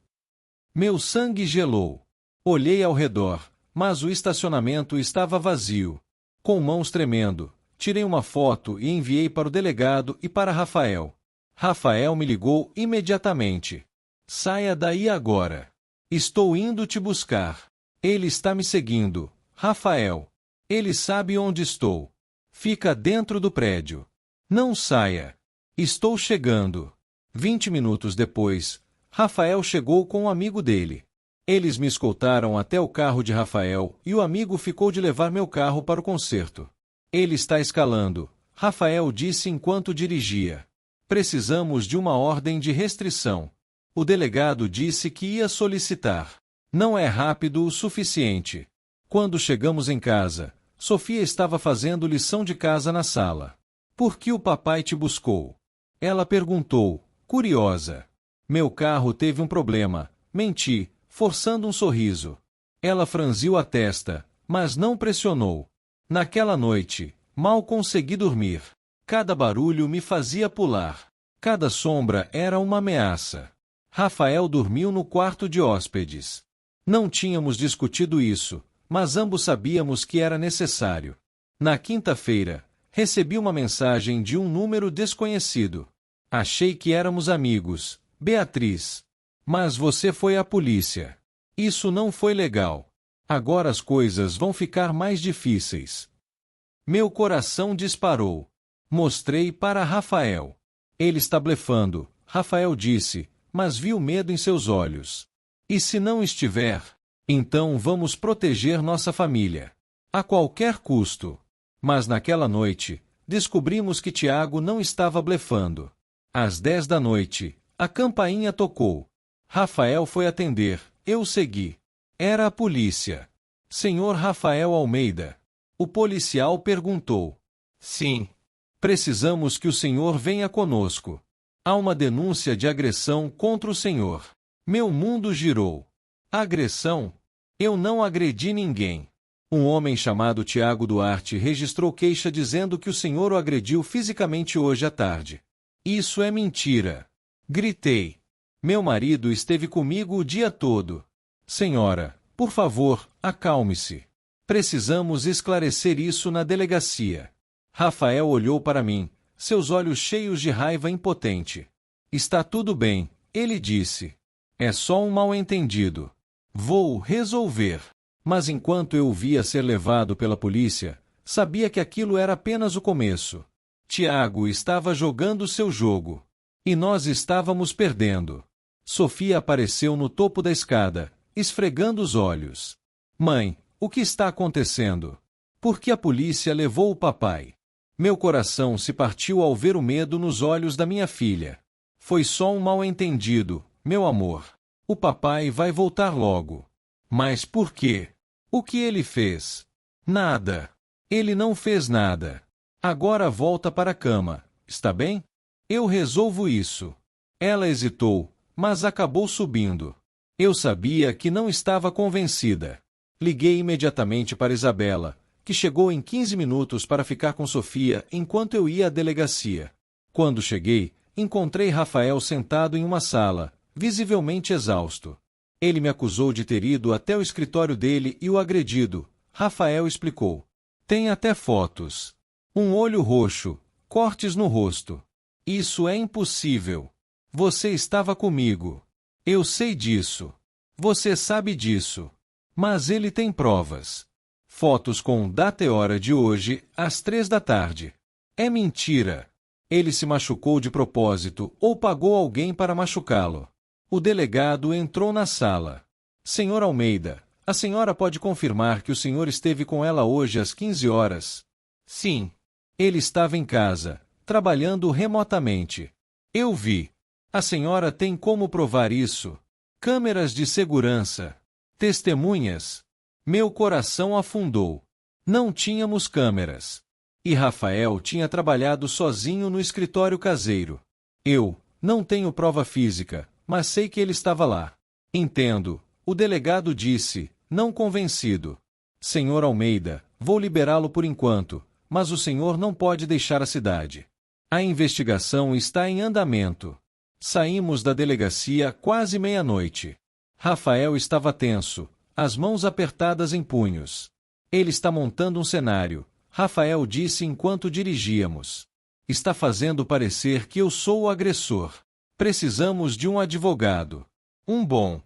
Meu sangue gelou. Olhei ao redor, mas o estacionamento estava vazio. Com mãos tremendo, tirei uma foto e enviei para o delegado e para Rafael. Rafael me ligou imediatamente. Saia daí agora. Estou indo te buscar. Ele está me seguindo. Rafael. Ele sabe onde estou. Fica dentro do prédio. Não saia. Estou chegando. 20 minutos depois, Rafael chegou com um amigo dele. Eles me escoltaram até o carro de Rafael e o amigo ficou de levar meu carro para o concerto. Ele está escalando, Rafael disse enquanto dirigia. Precisamos de uma ordem de restrição. O delegado disse que ia solicitar. Não é rápido o suficiente. Quando chegamos em casa, Sofia estava fazendo lição de casa na sala. Por que o papai te buscou? Ela perguntou, curiosa. Meu carro teve um problema. Menti, forçando um sorriso. Ela franziu a testa, mas não pressionou. Naquela noite, mal consegui dormir. Cada barulho me fazia pular. Cada sombra era uma ameaça. Rafael dormiu no quarto de hóspedes. Não tínhamos discutido isso, mas ambos sabíamos que era necessário. Na quinta-feira, recebi uma mensagem de um número desconhecido. Achei que éramos amigos, Beatriz. Mas você foi à polícia. Isso não foi legal. Agora as coisas vão ficar mais difíceis. Meu coração disparou. Mostrei para Rafael. Ele está blefando, Rafael disse, mas vi o medo em seus olhos. E se não estiver? Então vamos proteger nossa família. A qualquer custo. Mas naquela noite, descobrimos que Tiago não estava blefando. Às 10 da noite, a campainha tocou. Rafael foi atender, eu segui. Era a polícia. Senhor Rafael Almeida. O policial perguntou. Sim. Precisamos que o senhor venha conosco. Há uma denúncia de agressão contra o senhor. Meu mundo girou. Agressão? Eu não agredi ninguém. Um homem chamado Tiago Duarte registrou queixa dizendo que o senhor o agrediu fisicamente hoje à tarde. Isso é mentira. Gritei. Meu marido esteve comigo o dia todo. Senhora, por favor, acalme-se. Precisamos esclarecer isso na delegacia. Rafael olhou para mim, seus olhos cheios de raiva impotente. Está tudo bem, ele disse. É só um mal-entendido. Vou resolver. Mas enquanto eu o via ser levado pela polícia, sabia que aquilo era apenas o começo. Tiago estava jogando seu jogo. E nós estávamos perdendo. Sofia apareceu no topo da escada, esfregando os olhos. Mãe, o que está acontecendo? Por que a polícia levou o papai? Meu coração se partiu ao ver o medo nos olhos da minha filha. Foi só um mal-entendido, meu amor. O papai vai voltar logo. Mas por quê? O que ele fez? Nada. Ele não fez nada. Agora volta para a cama, está bem? Eu resolvo isso. Ela hesitou, mas acabou subindo. Eu sabia que não estava convencida. Liguei imediatamente para Isabela, que chegou em 15 minutos para ficar com Sofia enquanto eu ia à delegacia. Quando cheguei, encontrei Rafael sentado em uma sala, visivelmente exausto. Ele me acusou de ter ido até o escritório dele e o agredido. Rafael explicou. Tem até fotos. Um olho roxo, cortes no rosto. Isso é impossível. Você estava comigo. Eu sei disso. Você sabe disso. Mas ele tem provas. Fotos com data e hora de hoje, às 3 da tarde. É mentira. Ele se machucou de propósito ou pagou alguém para machucá-lo. O delegado entrou na sala. Senhor Almeida, a senhora pode confirmar que o senhor esteve com ela hoje às 15 horas? Sim. Ele estava em casa, trabalhando remotamente. Eu vi. A senhora tem como provar isso? Câmeras de segurança. Testemunhas. Meu coração afundou. Não tínhamos câmeras. E Rafael tinha trabalhado sozinho no escritório caseiro. Eu não tenho prova física, mas sei que ele estava lá. Entendo. O delegado disse, não convencido. Senhor Almeida, vou liberá-lo por enquanto, mas o senhor não pode deixar a cidade. A investigação está em andamento. Saímos da delegacia quase meia-noite. Rafael estava tenso, as mãos apertadas em punhos. Ele está montando um cenário, Rafael disse enquanto dirigíamos. Está fazendo parecer que eu sou o agressor. Precisamos de um advogado. Um bom.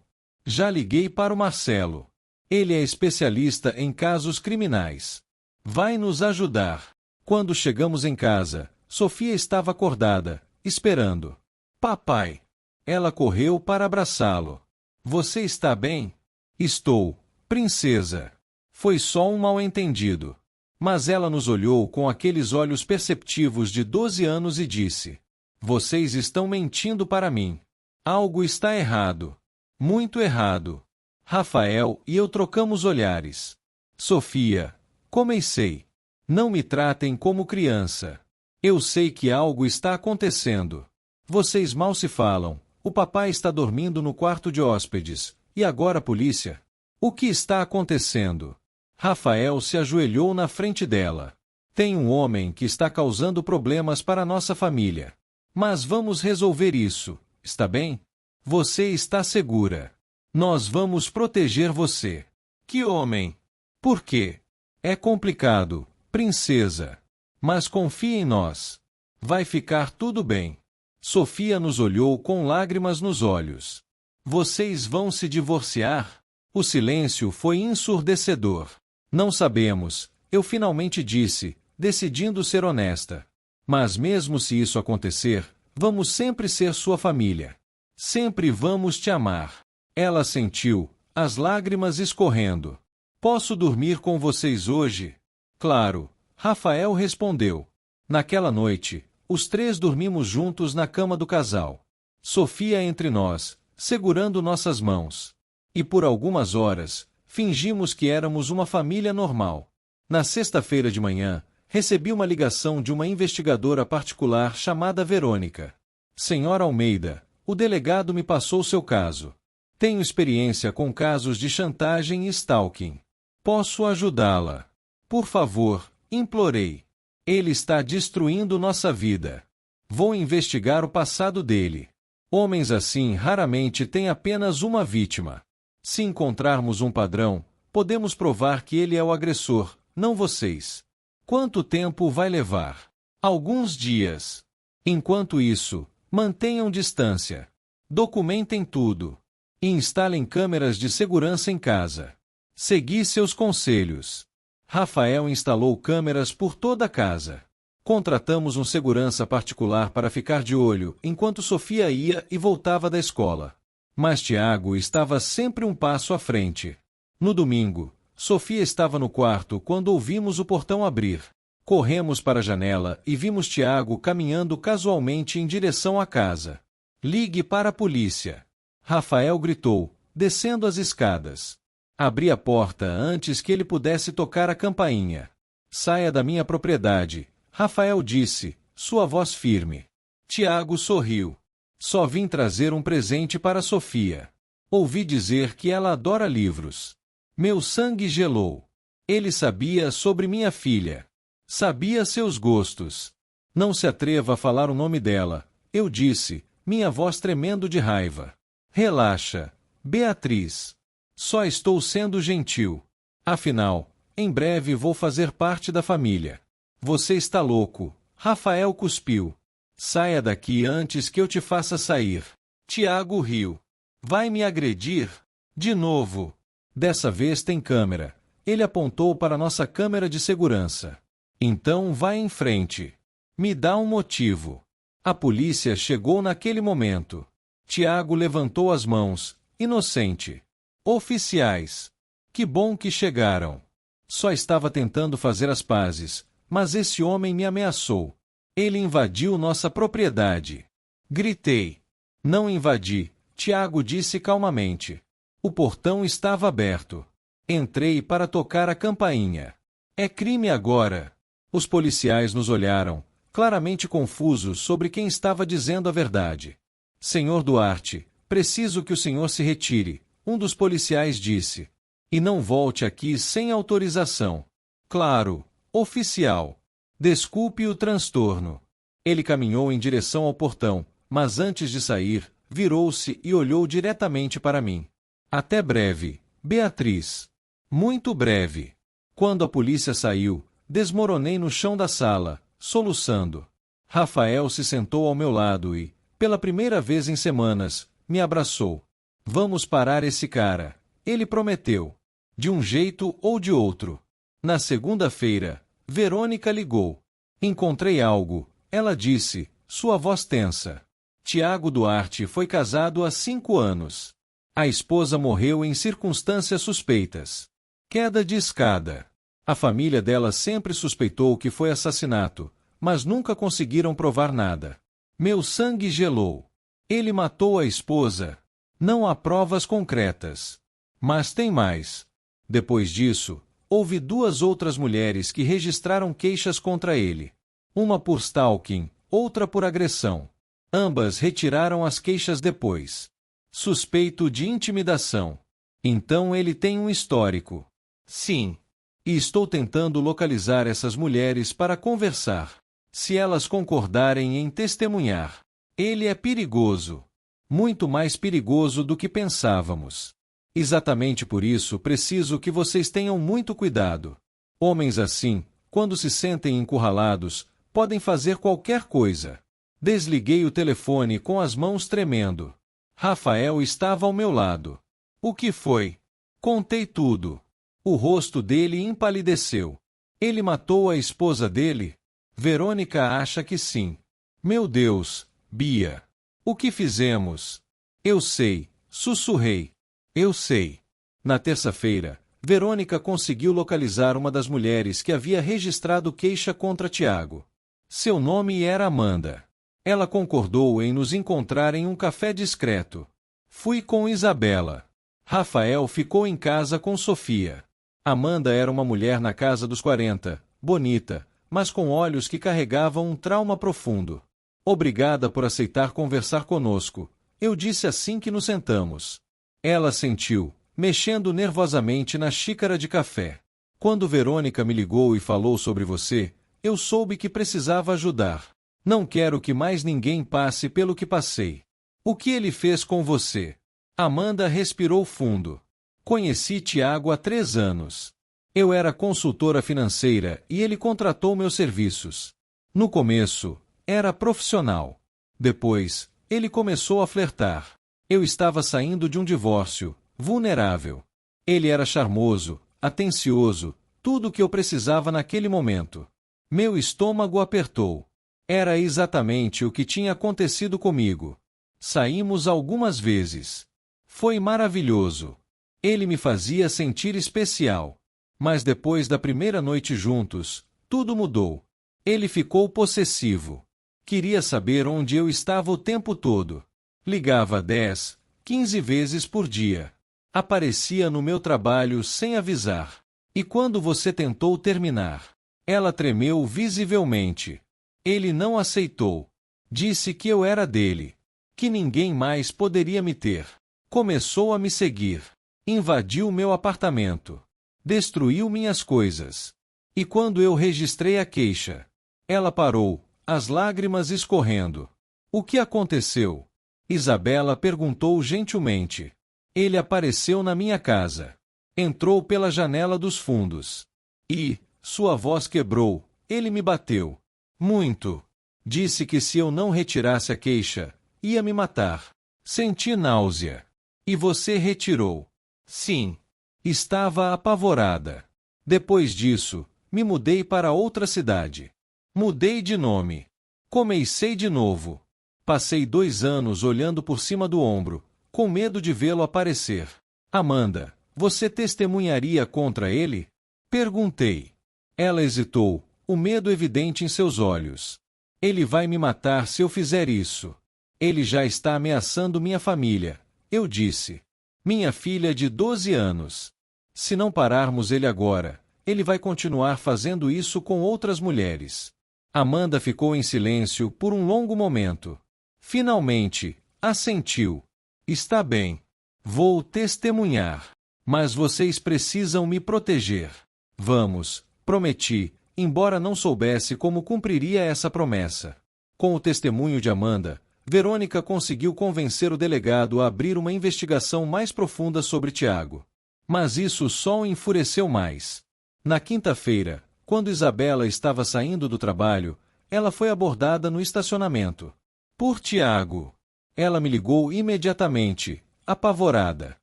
Já liguei para o Marcelo. Ele é especialista em casos criminais. Vai nos ajudar. Quando chegamos em casa, Sofia estava acordada, esperando. Papai. Ela correu para abraçá-lo. Você está bem? Estou, princesa. Foi só um mal-entendido. Mas ela nos olhou com aqueles olhos perceptivos de 12 anos e disse: Vocês estão mentindo para mim. Algo está errado. Muito errado. Rafael e eu trocamos olhares. Sofia, comecei. Não me tratem como criança. Eu sei que algo está acontecendo. Vocês mal se falam. O papai está dormindo no quarto de hóspedes. E agora a polícia? O que está acontecendo? Rafael se ajoelhou na frente dela. Tem um homem que está causando problemas para nossa família. Mas vamos resolver isso, está bem? Você está segura. Nós vamos proteger você. Que homem? Por quê? É complicado, princesa. Mas confie em nós. Vai ficar tudo bem. Sofia nos olhou com lágrimas nos olhos. Vocês vão se divorciar? O silêncio foi ensurdecedor. Não sabemos, eu finalmente disse, decidindo ser honesta. Mas mesmo se isso acontecer, vamos sempre ser sua família. Sempre vamos te amar. Ela sentiu, as lágrimas escorrendo. Posso dormir com vocês hoje? Claro, Rafael respondeu. Naquela noite, os três dormimos juntos na cama do casal. Sofia entre nós, segurando nossas mãos. E por algumas horas, fingimos que éramos uma família normal. Na sexta-feira de manhã, recebi uma ligação de uma investigadora particular chamada Verônica. Senhora Almeida, o delegado me passou seu caso. Tenho experiência com casos de chantagem e stalking. Posso ajudá-la? Por favor, implorei. Ele está destruindo nossa vida. Vou investigar o passado dele. Homens assim raramente têm apenas uma vítima. Se encontrarmos um padrão, podemos provar que ele é o agressor, não vocês. Quanto tempo vai levar? Alguns dias. Enquanto isso, mantenham distância. Documentem tudo. E instalem câmeras de segurança em casa. Segui seus conselhos. Rafael instalou câmeras por toda a casa. Contratamos um segurança particular para ficar de olho enquanto Sofia ia e voltava da escola. Mas Tiago estava sempre um passo à frente. No domingo, Sofia estava no quarto quando ouvimos o portão abrir. Corremos para a janela e vimos Tiago caminhando casualmente em direção à casa. Ligue para a polícia. Rafael gritou, descendo as escadas. Abri a porta antes que ele pudesse tocar a campainha. Saia da minha propriedade, Rafael disse, sua voz firme. Tiago sorriu. Só vim trazer um presente para Sofia. Ouvi dizer que ela adora livros. Meu sangue gelou. Ele sabia sobre minha filha. Sabia seus gostos. Não se atreva a falar o nome dela, eu disse, minha voz tremendo de raiva. Relaxa, Beatriz. Só estou sendo gentil. Afinal, em breve vou fazer parte da família. Você está louco, Rafael cuspiu. Saia daqui antes que eu te faça sair. Tiago riu. Vai me agredir? De novo. Dessa vez tem câmera. Ele apontou para nossa câmera de segurança. Então vai em frente. Me dá um motivo. A polícia chegou naquele momento. Tiago levantou as mãos, inocente. Oficiais. Que bom que chegaram. Só estava tentando fazer as pazes, mas esse homem me ameaçou. Ele invadiu nossa propriedade. Gritei. Não invadi, Tiago disse calmamente. O portão estava aberto. Entrei para tocar a campainha. É crime agora. Os policiais nos olharam, claramente confusos sobre quem estava dizendo a verdade. Senhor Duarte, preciso que o senhor se retire, um dos policiais disse. E não volte aqui sem autorização. Claro, oficial. Desculpe o transtorno. Ele caminhou em direção ao portão, mas antes de sair, virou-se e olhou diretamente para mim. Até breve, Beatriz. Muito breve. Quando a polícia saiu, desmoronei no chão da sala, soluçando. Rafael se sentou ao meu lado e, pela primeira vez em semanas, me abraçou. Vamos parar esse cara, ele prometeu. De um jeito ou de outro. Na segunda-feira, Verônica ligou. Encontrei algo, ela disse, sua voz tensa. Tiago Duarte foi casado há 5 anos. A esposa morreu em circunstâncias suspeitas. Queda de escada. A família dela sempre suspeitou que foi assassinato, mas nunca conseguiram provar nada. Meu sangue gelou. Ele matou a esposa. Não há provas concretas. Mas tem mais. Depois disso, houve 2 outras mulheres que registraram queixas contra ele. Uma por stalking, outra por agressão. Ambas retiraram as queixas depois. Suspeito de intimidação. Então ele tem um histórico. Sim. E estou tentando localizar essas mulheres para conversar. Se elas concordarem em testemunhar. Ele é perigoso. Muito mais perigoso do que pensávamos. Exatamente por isso preciso que vocês tenham muito cuidado. Homens assim, quando se sentem encurralados, podem fazer qualquer coisa. Desliguei o telefone com as mãos tremendo. Rafael estava ao meu lado. O que foi? Contei tudo. O rosto dele empalideceu. Ele matou a esposa dele? Verônica acha que sim. Meu Deus, Bia. O que fizemos? Eu sei, sussurrei. Eu sei. Na terça-feira, Verônica conseguiu localizar uma das mulheres que havia registrado queixa contra Tiago. Seu nome era Amanda. Ela concordou em nos encontrar em um café discreto. Fui com Isabela. Rafael ficou em casa com Sofia. Amanda era uma mulher na casa dos 40, bonita, mas com olhos que carregavam um trauma profundo. Obrigada por aceitar conversar conosco, eu disse assim que nos sentamos. Ela sentiu, mexendo nervosamente na xícara de café. Quando Verônica me ligou e falou sobre você, eu soube que precisava ajudar. Não quero que mais ninguém passe pelo que passei. O que ele fez com você? Amanda respirou fundo. Conheci Tiago há 3 anos. Eu era consultora financeira e ele contratou meus serviços. No começo, era profissional. Depois, ele começou a flertar. Eu estava saindo de um divórcio, vulnerável. Ele era charmoso, atencioso, tudo o que eu precisava naquele momento. Meu estômago apertou. Era exatamente o que tinha acontecido comigo. Saímos algumas vezes. Foi maravilhoso. Ele me fazia sentir especial. Mas depois da primeira noite juntos, tudo mudou. Ele ficou possessivo. Queria saber onde eu estava o tempo todo. Ligava 10, 15 vezes por dia. Aparecia no meu trabalho sem avisar. E quando você tentou terminar? Ela tremeu visivelmente. Ele não aceitou. Disse que eu era dele. Que ninguém mais poderia me ter. Começou a me seguir. Invadiu meu apartamento. Destruiu minhas coisas. E quando eu registrei a queixa? Ela parou, as lágrimas escorrendo. O que aconteceu? Isabela perguntou gentilmente. Ele apareceu na minha casa. Entrou pela janela dos fundos. E, sua voz quebrou, ele me bateu. Muito. Disse que se eu não retirasse a queixa, ia me matar. Senti náusea. E você retirou? Sim. Estava apavorada. Depois disso, me mudei para outra cidade. Mudei de nome. Comecei de novo. Passei 2 anos olhando por cima do ombro, com medo de vê-lo aparecer. Amanda, você testemunharia contra ele? Perguntei. Ela hesitou, o medo evidente em seus olhos. Ele vai me matar se eu fizer isso. Ele já está ameaçando minha família, eu disse. Minha filha de 12 anos. Se não pararmos ele agora, ele vai continuar fazendo isso com outras mulheres. Amanda ficou em silêncio por um longo momento. Finalmente, assentiu. Está bem. Vou testemunhar. Mas vocês precisam me proteger. Vamos, prometi, embora não soubesse como cumpriria essa promessa. Com o testemunho de Amanda, Verônica conseguiu convencer o delegado a abrir uma investigação mais profunda sobre Tiago. Mas isso só o enfureceu mais. Na quinta-feira, quando Isabela estava saindo do trabalho, ela foi abordada no estacionamento. Por Tiago. Ela me ligou imediatamente, apavorada.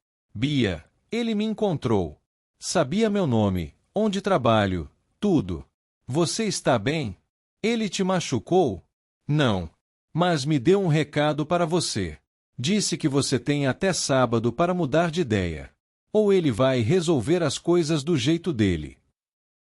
Bia, ele me encontrou. Sabia meu nome, onde trabalho, tudo. Você está bem? Ele te machucou? Não. Mas me deu um recado para você. Disse que você tem até sábado para mudar de ideia. Ou ele vai resolver as coisas do jeito dele.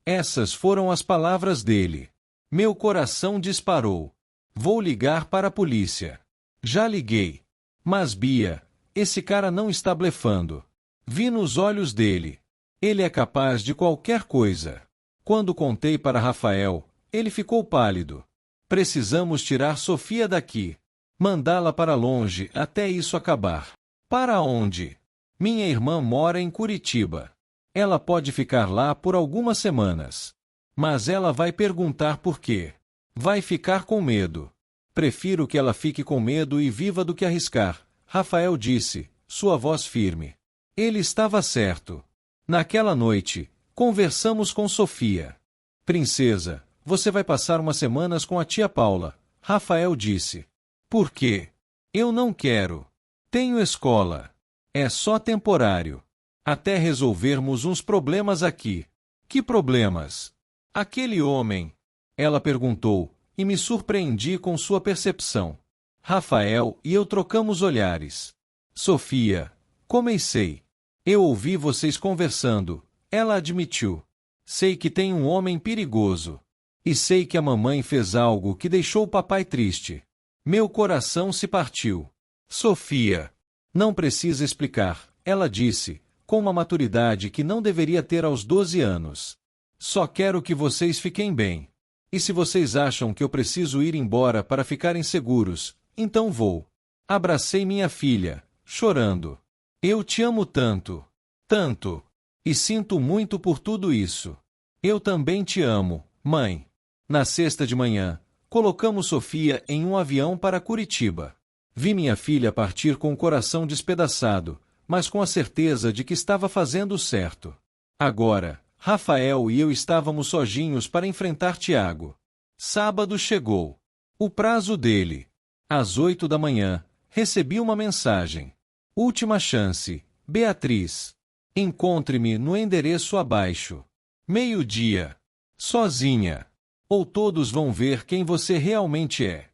Essas foram as palavras dele. Meu coração disparou. Vou ligar para a polícia. Já liguei. Mas Bia, esse cara não está blefando. Vi nos olhos dele. Ele é capaz de qualquer coisa. Quando contei para Rafael, ele ficou pálido. Precisamos tirar Sofia daqui. Mandá-la para longe até isso acabar. Para onde? Minha irmã mora em Curitiba. Ela pode ficar lá por algumas semanas. Mas ela vai perguntar por quê. Vai ficar com medo. Prefiro que ela fique com medo e viva do que arriscar, Rafael disse, sua voz firme. Ele estava certo. Naquela noite, conversamos com Sofia. Princesa, você vai passar umas semanas com a tia Paula, Rafael disse. Por quê? Eu não quero. Tenho escola. É só temporário. Até resolvermos uns problemas aqui. Que problemas? Aquele homem. Ela perguntou, e me surpreendi com sua percepção. Rafael e eu trocamos olhares. Sofia, comecei. Eu ouvi vocês conversando, ela admitiu. Sei que tem um homem perigoso. E sei que a mamãe fez algo que deixou o papai triste. Meu coração se partiu. Sofia. Não precisa explicar, ela disse, com uma maturidade que não deveria ter aos 12 anos. Só quero que vocês fiquem bem. E se vocês acham que eu preciso ir embora para ficarem seguros, então vou. Abracei minha filha, chorando. Eu te amo tanto, tanto. E sinto muito por tudo isso. Eu também te amo, mãe. Na sexta de manhã, colocamos Sofia em um avião para Curitiba. Vi minha filha partir com o coração despedaçado, mas com a certeza de que estava fazendo o certo. Agora, Rafael e eu estávamos sozinhos para enfrentar Tiago. Sábado chegou. O prazo dele. Às 8 da manhã, recebi uma mensagem. Última chance, Beatriz. Encontre-me no endereço abaixo. Meio-dia. Sozinha. Ou todos vão ver quem você realmente é.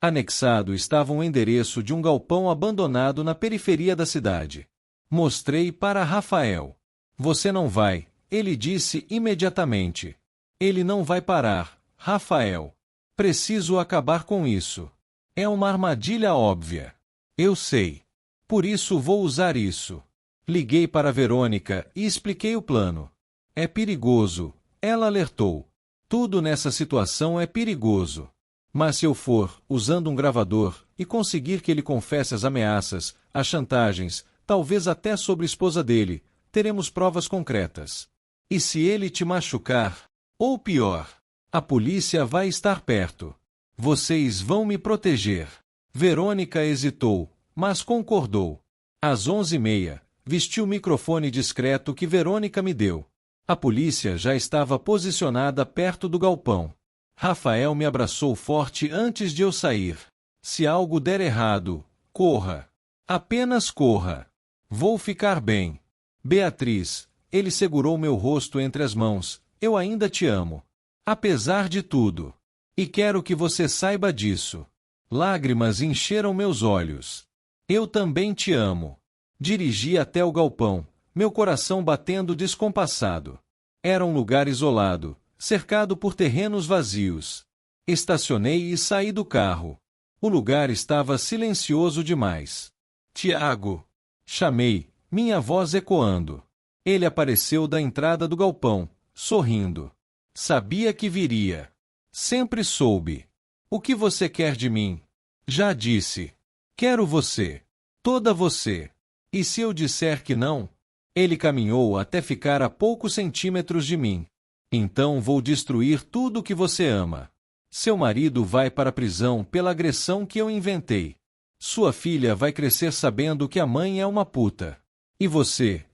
Anexado estava um endereço de um galpão abandonado na periferia da cidade. Mostrei para Rafael. Você não vai, ele disse imediatamente. Ele não vai parar, Rafael. Preciso acabar com isso. É uma armadilha óbvia. Eu sei. Por isso vou usar isso. Liguei para Verônica e expliquei o plano. É perigoso, ela alertou. Tudo nessa situação é perigoso. Mas se eu for, usando um gravador, e conseguir que ele confesse as ameaças, as chantagens, talvez até sobre a esposa dele, teremos provas concretas. E se ele te machucar, ou pior, a polícia vai estar perto. Vocês vão me proteger. Verônica hesitou, mas concordou. Às 11h30, vesti o microfone discreto que Verônica me deu. A polícia já estava posicionada perto do galpão. Rafael me abraçou forte antes de eu sair. Se algo der errado, corra. Apenas corra. Vou ficar bem. Beatriz, ele segurou meu rosto entre as mãos. Eu ainda te amo. Apesar de tudo. E quero que você saiba disso. Lágrimas encheram meus olhos. Eu também te amo. Dirigi até o galpão, meu coração batendo descompassado. Era um lugar isolado, cercado por terrenos vazios. Estacionei e saí do carro. O lugar estava silencioso demais. Tiago! Chamei, minha voz ecoando. Ele apareceu da entrada do galpão, sorrindo. Sabia que viria. Sempre soube. O que você quer de mim? Já disse. Quero você. Toda você. E se eu disser que não? Ele caminhou até ficar a poucos centímetros de mim. Então vou destruir tudo o que você ama. Seu marido vai para a prisão pela agressão que eu inventei. Sua filha vai crescer sabendo que a mãe é uma puta. E você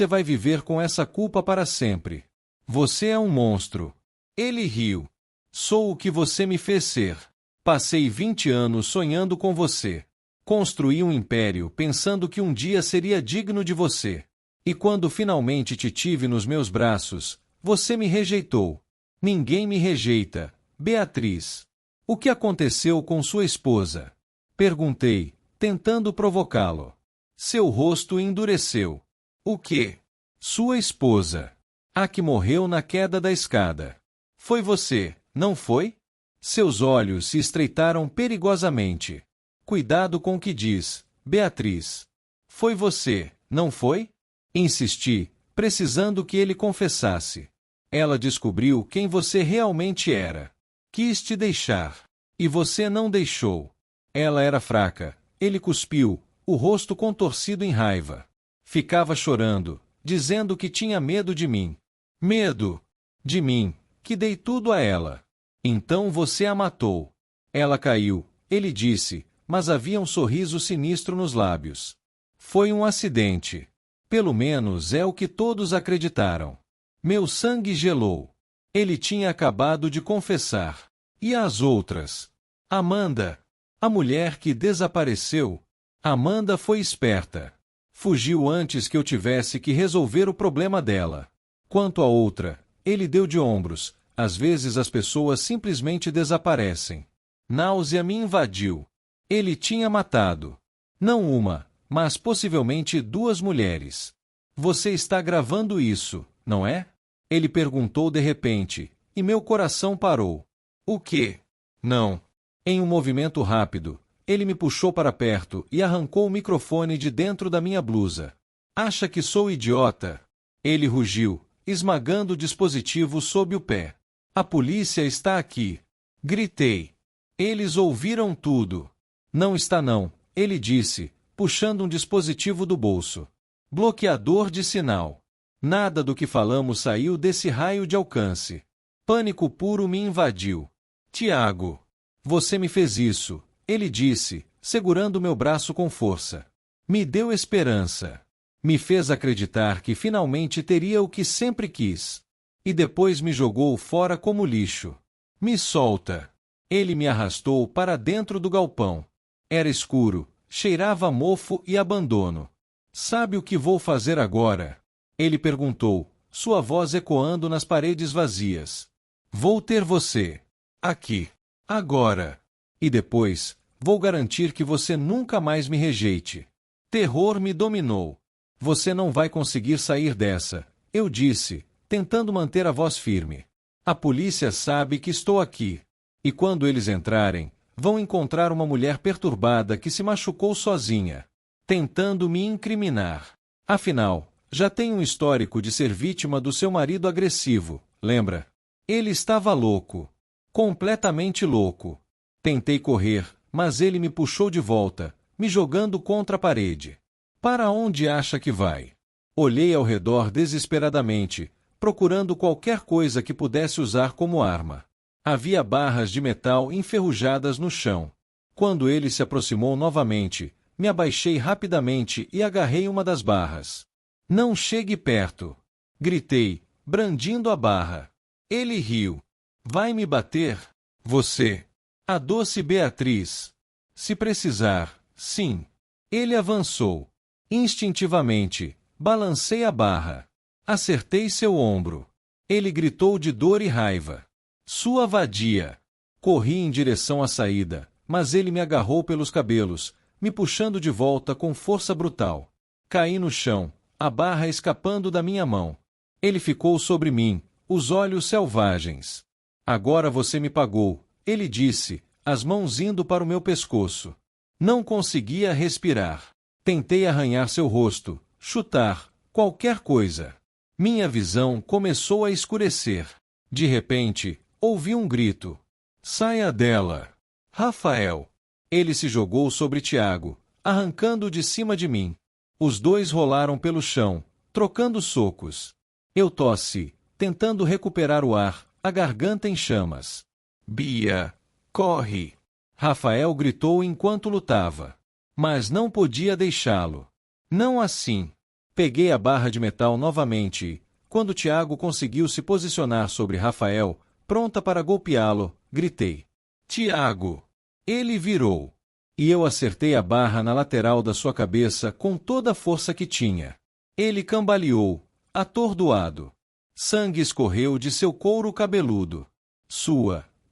vai viver com essa culpa para sempre. Você é um monstro. Ele riu. Sou o que você me fez ser. Passei 20 anos sonhando com você. Construí um império pensando que um dia seria digno de você. E quando finalmente te tive nos meus braços, você me rejeitou. Ninguém me rejeita, Beatriz. O que aconteceu com sua esposa? Perguntei, tentando provocá-lo. Seu rosto endureceu. O quê? Sua esposa. A que morreu na queda da escada. Foi você, não foi? Seus olhos se estreitaram perigosamente. Cuidado com o que diz, Beatriz. Foi você, não foi? Insisti, precisando que ele confessasse. Ela descobriu quem você realmente era. Quis te deixar. E você não deixou. Ela era fraca. Ele cuspiu, o rosto contorcido em raiva. Ficava chorando, dizendo que tinha medo de mim. Medo! De mim, que dei tudo a ela. Então você a matou. Ela caiu, ele disse, mas havia um sorriso sinistro nos lábios. Foi um acidente. Pelo menos é o que todos acreditaram. Meu sangue gelou. Ele tinha acabado de confessar. E as outras? Amanda. A mulher que desapareceu. Amanda foi esperta. Fugiu antes que eu tivesse que resolver o problema dela. Quanto à outra, ele deu de ombros. Às vezes as pessoas simplesmente desaparecem. Náusea me invadiu. Ele tinha matado. Não uma, mas possivelmente 2 mulheres. Você está gravando isso, não é? Ele perguntou de repente, e meu coração parou. O quê? Não. Em um movimento rápido, ele me puxou para perto e arrancou o microfone de dentro da minha blusa. Acha que sou idiota? Ele rugiu, esmagando o dispositivo sob o pé. A polícia está aqui. Gritei. Eles ouviram tudo. Não está não, ele disse, puxando um dispositivo do bolso. Bloqueador de sinal. Nada do que falamos saiu desse raio de alcance. Pânico puro me invadiu. Tiago, você me fez isso, ele disse, segurando meu braço com força. Me deu esperança. Me fez acreditar que finalmente teria o que sempre quis. E depois me jogou fora como lixo. Me solta. Ele me arrastou para dentro do galpão. Era escuro, cheirava a mofo e abandono. Sabe o que vou fazer agora? Ele perguntou, sua voz ecoando nas paredes vazias. Vou ter você. Aqui. Agora. E depois, vou garantir que você nunca mais me rejeite. Terror me dominou. Você não vai conseguir sair dessa, eu disse, tentando manter a voz firme. A polícia sabe que estou aqui. E quando eles entrarem, vão encontrar uma mulher perturbada que se machucou sozinha, tentando me incriminar. Afinal, já tem um histórico de ser vítima do seu marido agressivo, lembra? Ele estava louco. Completamente louco. Tentei correr, mas ele me puxou de volta, me jogando contra a parede. Para onde acha que vai? Olhei ao redor desesperadamente, procurando qualquer coisa que pudesse usar como arma. Havia barras de metal enferrujadas no chão. Quando ele se aproximou novamente, me abaixei rapidamente e agarrei uma das barras. Não chegue perto! Gritei, brandindo a barra. Ele riu. Vai me bater? Você? A doce Beatriz. Se precisar, sim. Ele avançou. Instintivamente, balancei a barra. Acertei seu ombro. Ele gritou de dor e raiva. Sua vadia! Corri em direção à saída, mas ele me agarrou pelos cabelos, me puxando de volta com força brutal. Caí no chão, a barra escapando da minha mão. Ele ficou sobre mim, os olhos selvagens. Agora você me pagou, ele disse, as mãos indo para o meu pescoço. Não conseguia respirar. Tentei arranhar seu rosto, chutar, qualquer coisa. Minha visão começou a escurecer. De repente, ouvi um grito. Saia dela! Rafael! Ele se jogou sobre Tiago, arrancando de cima de mim. Os dois rolaram pelo chão, trocando socos. Eu tossi, tentando recuperar o ar, a garganta em chamas. Bia! Corre! Rafael gritou enquanto lutava. Mas não podia deixá-lo. Não assim. Peguei a barra de metal novamente e, quando Tiago conseguiu se posicionar sobre Rafael, pronta para golpeá-lo, gritei. Tiago! Ele virou. E eu acertei a barra na lateral da sua cabeça com toda a força que tinha. Ele cambaleou, atordoado. Sangue escorreu de seu couro cabeludo.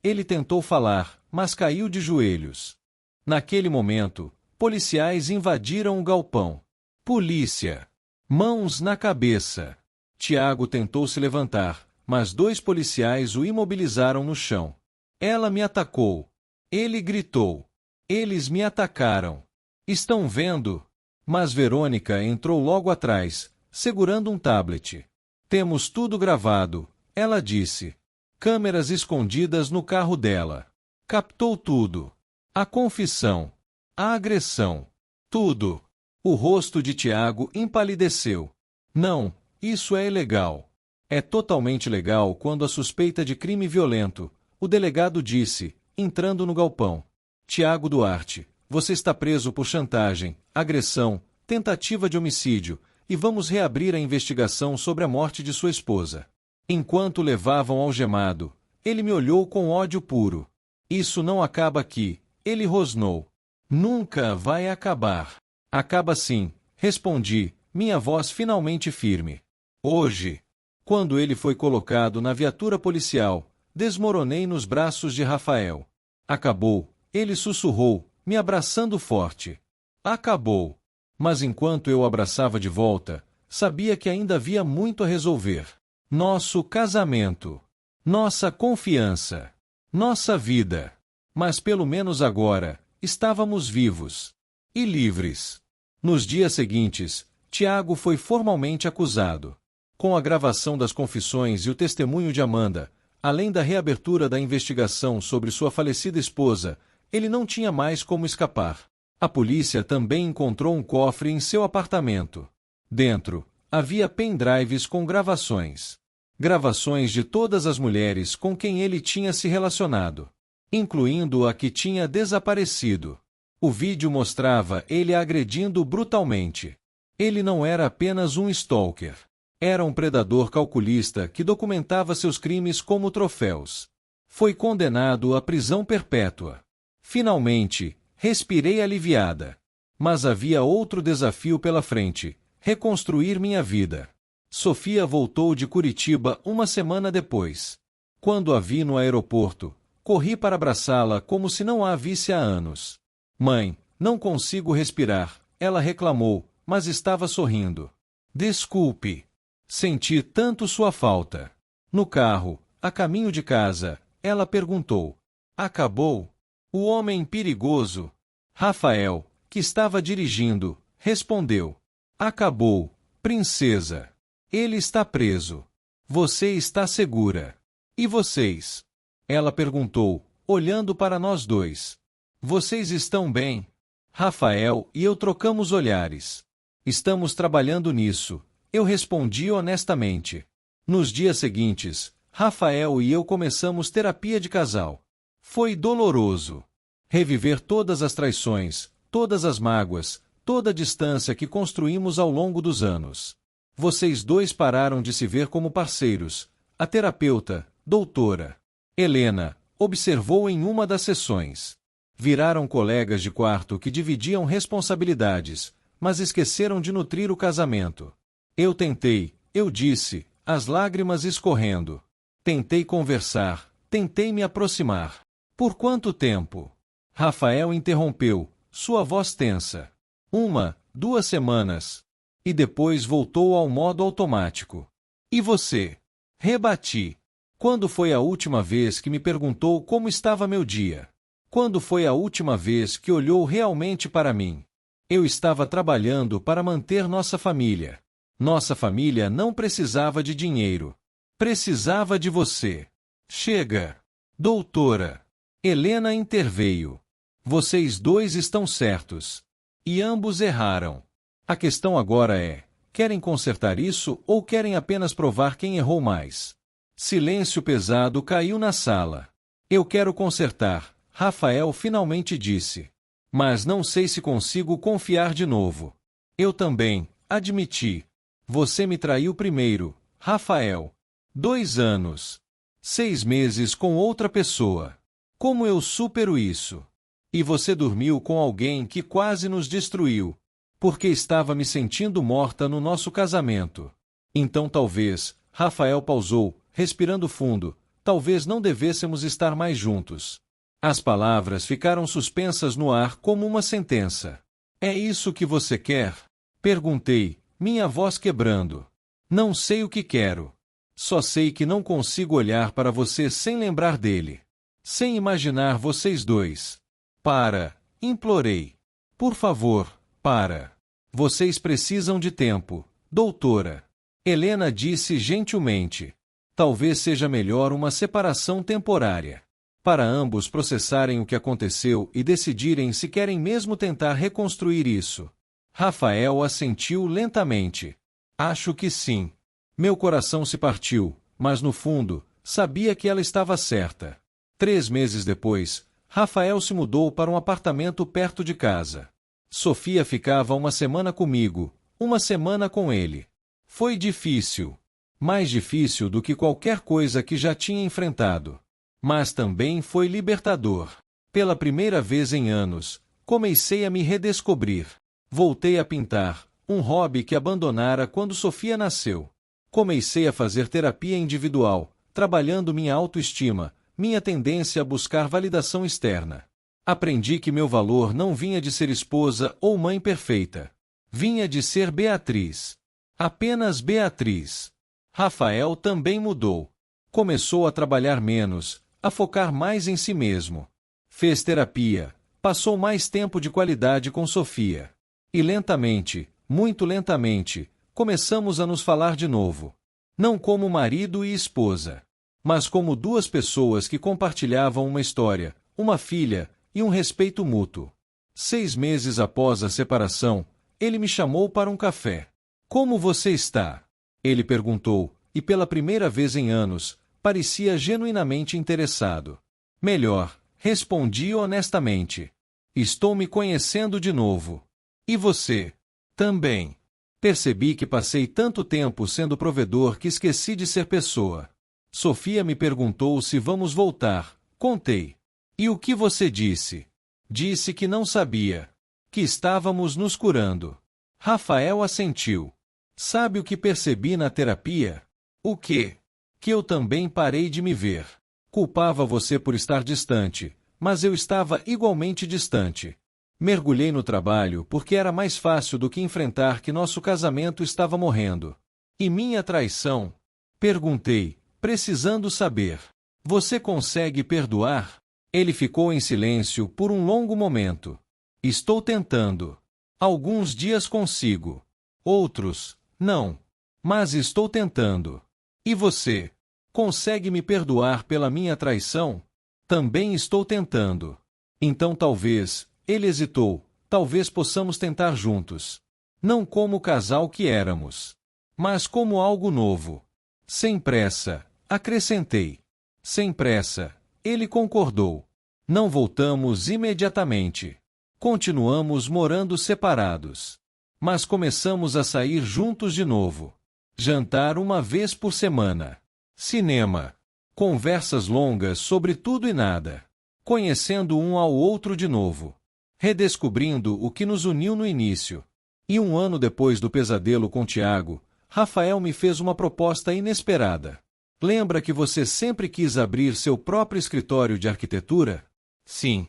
Ele tentou falar, mas caiu de joelhos. Naquele momento, policiais invadiram o galpão. Polícia! Mãos na cabeça! Tiago tentou se levantar, mas 2 policiais o imobilizaram no chão. Ela me atacou. Ele gritou. Eles me atacaram. Estão vendo? Mas Verônica entrou logo atrás, segurando um tablet. Temos tudo gravado, ela disse. Câmeras escondidas no carro dela. Captou tudo. A confissão. A agressão. Tudo. O rosto de Tiago empalideceu. Não, isso é ilegal. É totalmente legal quando a suspeita de crime violento, o delegado disse, entrando no galpão. Tiago Duarte, você está preso por chantagem, agressão, tentativa de homicídio, e vamos reabrir a investigação sobre a morte de sua esposa. Enquanto levavam algemado, ele me olhou com ódio puro. Isso não acaba aqui, ele rosnou. Nunca vai acabar. Acaba sim, respondi, minha voz finalmente firme. Hoje. Quando ele foi colocado na viatura policial, desmoronei nos braços de Rafael. Acabou, ele sussurrou, me abraçando forte. Acabou. Mas enquanto eu o abraçava de volta, sabia que ainda havia muito a resolver. Nosso casamento. Nossa confiança. Nossa vida. Mas pelo menos agora, estávamos vivos. E livres. Nos dias seguintes, Tiago foi formalmente acusado. Com a gravação das confissões e o testemunho de Amanda, além da reabertura da investigação sobre sua falecida esposa, ele não tinha mais como escapar. A polícia também encontrou um cofre em seu apartamento. Dentro, havia pendrives com gravações. Gravações de todas as mulheres com quem ele tinha se relacionado, incluindo a que tinha desaparecido. O vídeo mostrava ele agredindo brutalmente. Ele não era apenas um stalker. Era um predador calculista que documentava seus crimes como troféus. Foi condenado à prisão perpétua. Finalmente, respirei aliviada. Mas havia outro desafio pela frente: reconstruir minha vida. Sofia voltou de Curitiba uma semana depois. Quando a vi no aeroporto, corri para abraçá-la como se não a visse há anos. Mãe, não consigo respirar, ela reclamou, mas estava sorrindo. Desculpe. Senti tanto sua falta. No carro, a caminho de casa, ela perguntou. Acabou? O homem perigoso. Rafael, que estava dirigindo, respondeu. Acabou, princesa. Ele está preso. Você está segura. E vocês? Ela perguntou, olhando para nós dois. Vocês estão bem? Rafael e eu trocamos olhares. Estamos trabalhando nisso, eu respondi honestamente. Nos dias seguintes, Rafael e eu começamos terapia de casal. Foi doloroso. Reviver todas as traições, todas as mágoas, toda a distância que construímos ao longo dos anos. Vocês dois pararam de se ver como parceiros. A terapeuta, doutora Helena, observou em uma das sessões. Viraram colegas de quarto que dividiam responsabilidades, mas esqueceram de nutrir o casamento. Eu disse, as lágrimas escorrendo. Tentei conversar, tentei me aproximar. Por quanto tempo? Rafael interrompeu, sua voz tensa. 1, 2 semanas. E depois voltou ao modo automático. E você? Rebati. Quando foi a última vez que me perguntou como estava meu dia? Quando foi a última vez que olhou realmente para mim? Eu estava trabalhando para manter nossa família. Nossa família não precisava de dinheiro. Precisava de você. Chega. Doutora. Helena interveio. Vocês dois estão certos. E ambos erraram. A questão agora é: querem consertar isso ou querem apenas provar quem errou mais? Silêncio pesado caiu na sala. Eu quero consertar, Rafael finalmente disse. Mas não sei se consigo confiar de novo. Eu também, admiti. Você me traiu primeiro, Rafael. 2 anos. 6 meses com outra pessoa. Como eu supero isso? E você dormiu com alguém que quase nos destruiu. Porque estava me sentindo morta no nosso casamento. Então talvez, Rafael pausou, respirando fundo, talvez não devêssemos estar mais juntos. As palavras ficaram suspensas no ar como uma sentença. É isso que você quer? Perguntei, minha voz quebrando. Não sei o que quero. Só sei que não consigo olhar para você sem lembrar dele. Sem imaginar vocês dois. Para, implorei. Por favor, para. Vocês precisam de tempo, doutora. Helena disse gentilmente. Talvez seja melhor uma separação temporária. Para ambos processarem o que aconteceu e decidirem se querem mesmo tentar reconstruir isso. Rafael assentiu lentamente. Acho que sim. Meu coração se partiu, mas no fundo, sabia que ela estava certa. 3 meses depois, Rafael se mudou para um apartamento perto de casa. Sofia ficava uma semana comigo, uma semana com ele. Foi difícil. Mais difícil do que qualquer coisa que já tinha enfrentado. Mas também foi libertador. Pela primeira vez em anos, comecei a me redescobrir. Voltei a pintar, um hobby que abandonara quando Sofia nasceu. Comecei a fazer terapia individual, trabalhando minha autoestima, minha tendência a buscar validação externa. Aprendi que meu valor não vinha de ser esposa ou mãe perfeita. Vinha de ser Beatriz. Apenas Beatriz. Rafael também mudou. Começou a trabalhar menos, a focar mais em si mesmo. Fez terapia, passou mais tempo de qualidade com Sofia. E lentamente, muito lentamente, começamos a nos falar de novo. Não como marido e esposa, mas como 2 pessoas que compartilhavam uma história, uma filha e um respeito mútuo. 6 meses após a separação, ele me chamou para um café. Como você está? Ele perguntou, e pela primeira vez em anos, parecia genuinamente interessado. Melhor, respondi honestamente. Estou me conhecendo de novo. E você? Também. Percebi que passei tanto tempo sendo provedor que esqueci de ser pessoa. Sofia me perguntou se vamos voltar. Contei. E o que você disse? Disse que não sabia. Que estávamos nos curando. Rafael assentiu. Sabe o que percebi na terapia? O quê? Que eu também parei de me ver. Culpava você por estar distante, mas eu estava igualmente distante. Mergulhei no trabalho porque era mais fácil do que enfrentar que nosso casamento estava morrendo. E minha traição? Perguntei, precisando saber. Você consegue perdoar? Ele ficou em silêncio por um longo momento. Estou tentando. Alguns dias consigo. Outros, não. Mas estou tentando. E você? Consegue me perdoar pela minha traição? Também estou tentando. Então talvez, ele hesitou, talvez possamos tentar juntos. Não como o casal que éramos, mas como algo novo. Sem pressa, acrescentei. Sem pressa, ele concordou. Não voltamos imediatamente. Continuamos morando separados. Mas começamos a sair juntos de novo. Jantar uma vez por semana. Cinema. Conversas longas sobre tudo e nada. Conhecendo um ao outro de novo. Redescobrindo o que nos uniu no início. E 1 ano depois do pesadelo com Tiago, Rafael me fez uma proposta inesperada. Lembra que você sempre quis abrir seu próprio escritório de arquitetura? Sim.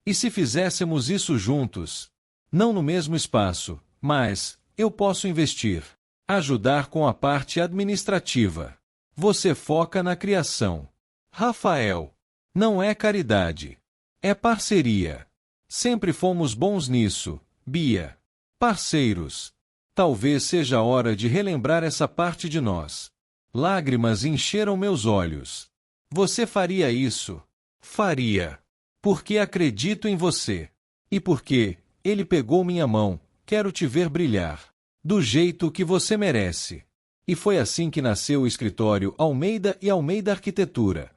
E se fizéssemos isso juntos? Não no mesmo espaço, mas, eu posso investir. Ajudar com a parte administrativa. Você foca na criação. Rafael. Não é caridade. É parceria. Sempre fomos bons nisso, Bia. Parceiros. Talvez seja a hora de relembrar essa parte de nós. Lágrimas encheram meus olhos. Você faria isso? Faria. Porque acredito em você. E porque ele pegou minha mão, quero te ver brilhar. Do jeito que você merece. E foi assim que nasceu o escritório Almeida e Almeida Arquitetura.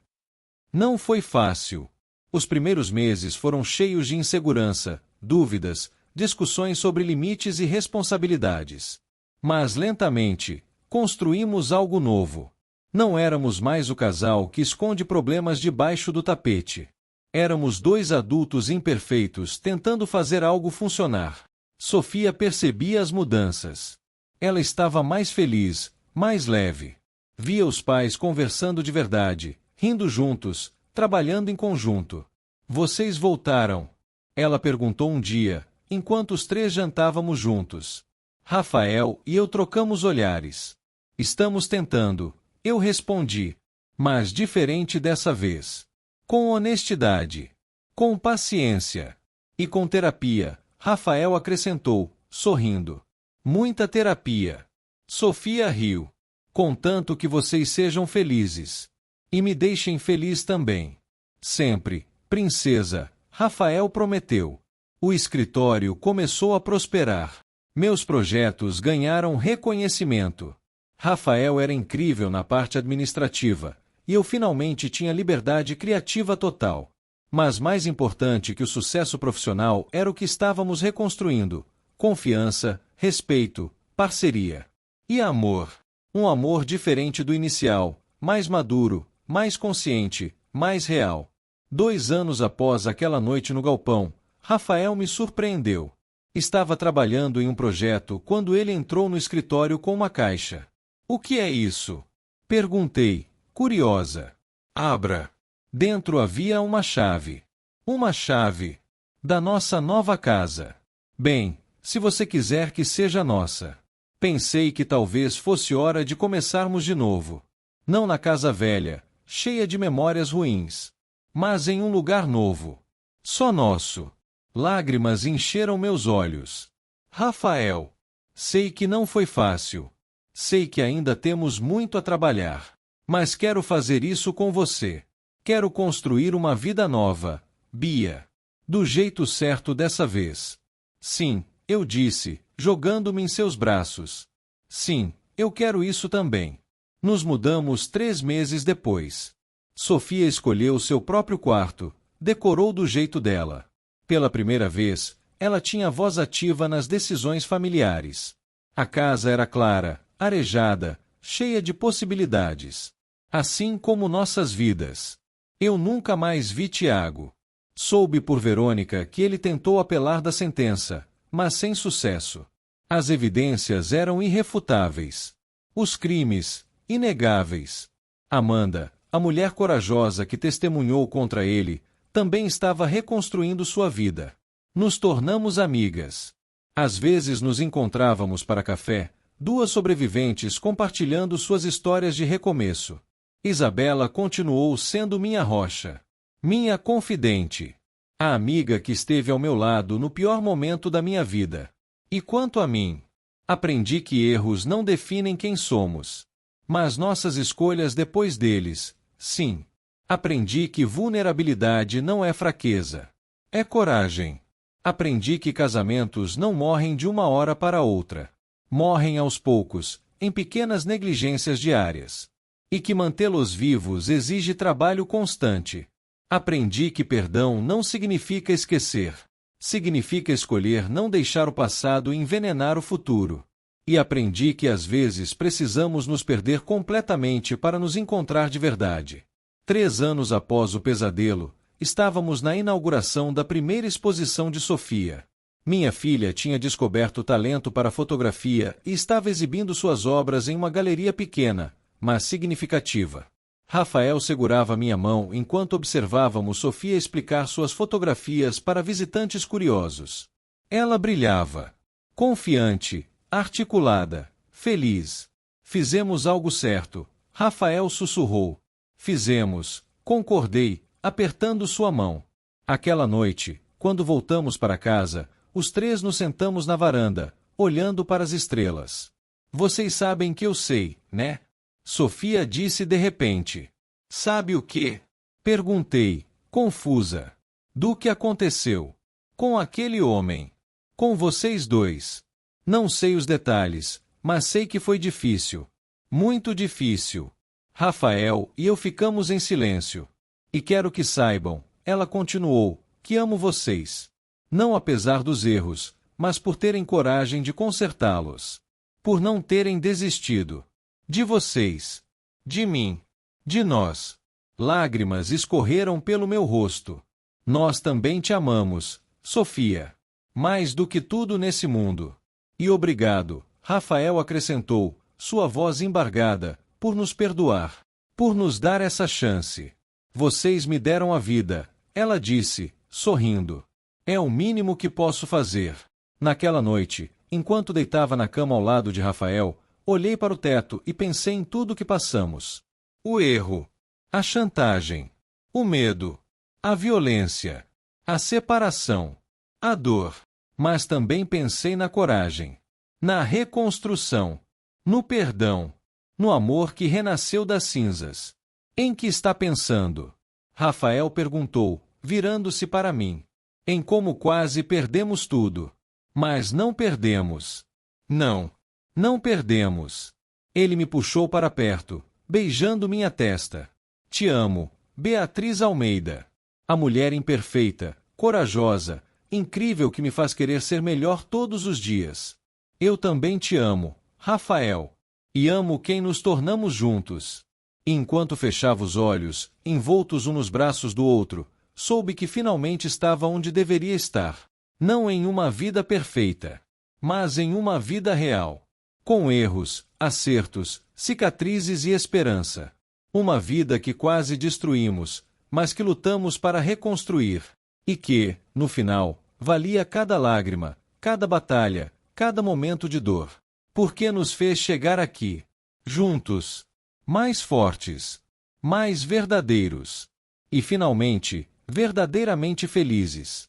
Não foi fácil. Os primeiros meses foram cheios de insegurança, dúvidas, discussões sobre limites e responsabilidades. Mas lentamente, construímos algo novo. Não éramos mais o casal que esconde problemas debaixo do tapete. Éramos dois adultos imperfeitos tentando fazer algo funcionar. Sofia percebia as mudanças. Ela estava mais feliz, mais leve. Via os pais conversando de verdade, rindo juntos, trabalhando em conjunto. Vocês voltaram? Ela perguntou um dia, enquanto os três jantávamos juntos. Rafael e eu trocamos olhares. Estamos tentando, eu respondi. Mas diferente dessa vez. Com honestidade. Com paciência. E com terapia, Rafael acrescentou, sorrindo. Muita terapia. Sofia riu. Contanto que vocês sejam felizes. E me deixem feliz também. Sempre, princesa, Rafael prometeu. O escritório começou a prosperar. Meus projetos ganharam reconhecimento. Rafael era incrível na parte administrativa, e eu finalmente tinha liberdade criativa total. Mas mais importante que o sucesso profissional era o que estávamos reconstruindo: confiança, respeito, parceria. E amor. Um amor diferente do inicial, mais maduro, mais consciente, mais real. 2 anos após aquela noite no galpão, Rafael me surpreendeu. Estava trabalhando em um projeto quando ele entrou no escritório com uma caixa. O que é isso? Perguntei, curiosa. Abra. Dentro havia uma chave. Uma chave. Da nossa nova casa. Bem, se você quiser que seja nossa. Pensei que talvez fosse hora de começarmos de novo. Não na casa velha, cheia de memórias ruins. Mas em um lugar novo. Só nosso. Lágrimas encheram meus olhos. Rafael. Sei que não foi fácil. Sei que ainda temos muito a trabalhar. Mas quero fazer isso com você. Quero construir uma vida nova, Bia. Do jeito certo dessa vez. Sim, eu disse, jogando-me em seus braços. Sim, eu quero isso também. Nos mudamos 3 meses depois. Sofia escolheu seu próprio quarto, decorou do jeito dela. Pela primeira vez, ela tinha voz ativa nas decisões familiares. A casa era clara, arejada, cheia de possibilidades. Assim como nossas vidas. Eu nunca mais vi Tiago. Soube por Verônica que ele tentou apelar da sentença, mas sem sucesso. As evidências eram irrefutáveis. Os crimes, inegáveis. Amanda, a mulher corajosa que testemunhou contra ele, também estava reconstruindo sua vida. Nos tornamos amigas. Às vezes nos encontrávamos para café, 2 sobreviventes compartilhando suas histórias de recomeço. Isabela continuou sendo minha rocha. Minha confidente. A amiga que esteve ao meu lado no pior momento da minha vida. E quanto a mim? Aprendi que erros não definem quem somos. Mas nossas escolhas depois deles, sim. Aprendi que vulnerabilidade não é fraqueza. É coragem. Aprendi que casamentos não morrem de uma hora para outra. Morrem aos poucos, em pequenas negligências diárias. E que mantê-los vivos exige trabalho constante. Aprendi que perdão não significa esquecer. Significa escolher não deixar o passado envenenar o futuro. E aprendi que às vezes precisamos nos perder completamente para nos encontrar de verdade. 3 anos após o pesadelo, estávamos na inauguração da primeira exposição de Sofia. Minha filha tinha descoberto talento para fotografia e estava exibindo suas obras em uma galeria pequena, mas significativa. Rafael segurava minha mão enquanto observávamos Sofia explicar suas fotografias para visitantes curiosos. Ela brilhava. Confiante, articulada, feliz. Fizemos algo certo, Rafael sussurrou. Fizemos, concordei, apertando sua mão. Aquela noite, quando voltamos para casa, os três nos sentamos na varanda, olhando para as estrelas. Vocês sabem que eu sei, né? Sofia disse de repente. Sabe o quê? Perguntei, confusa. Do que aconteceu? Com aquele homem. Com vocês dois. Não sei os detalhes, mas sei que foi difícil. Muito difícil. Rafael e eu ficamos em silêncio. E quero que saibam, ela continuou, que amo vocês. Não apesar dos erros, mas por terem coragem de consertá-los. Por não terem desistido. De vocês. De mim. De nós. Lágrimas escorreram pelo meu rosto. Nós também te amamos, Sofia. Mais do que tudo nesse mundo. E obrigado, Rafael acrescentou, sua voz embargada, por nos perdoar. Por nos dar essa chance. Vocês me deram a vida, ela disse, sorrindo. É o mínimo que posso fazer. Naquela noite, enquanto deitava na cama ao lado de Rafael, olhei para o teto e pensei em tudo o que passamos. O erro. A chantagem. O medo. A violência. A separação. A dor. Mas também pensei na coragem. Na reconstrução. No perdão. No amor que renasceu das cinzas. Em que está pensando? Rafael perguntou, virando-se para mim. Em como quase perdemos tudo. Mas não perdemos. Não. Não perdemos. Ele me puxou para perto, beijando minha testa. Te amo, Beatriz Almeida. A mulher imperfeita, corajosa, incrível que me faz querer ser melhor todos os dias. Eu também te amo, Rafael. E amo quem nos tornamos juntos. E enquanto fechava os olhos, envoltos um nos braços do outro, soube que finalmente estava onde deveria estar. Não em uma vida perfeita, mas em uma vida real. Com erros, acertos, cicatrizes e esperança. Uma vida que quase destruímos, mas que lutamos para reconstruir. E que, no final, valia cada lágrima, cada batalha, cada momento de dor. Porque nos fez chegar aqui, juntos, mais fortes, mais verdadeiros. E finalmente, verdadeiramente felizes.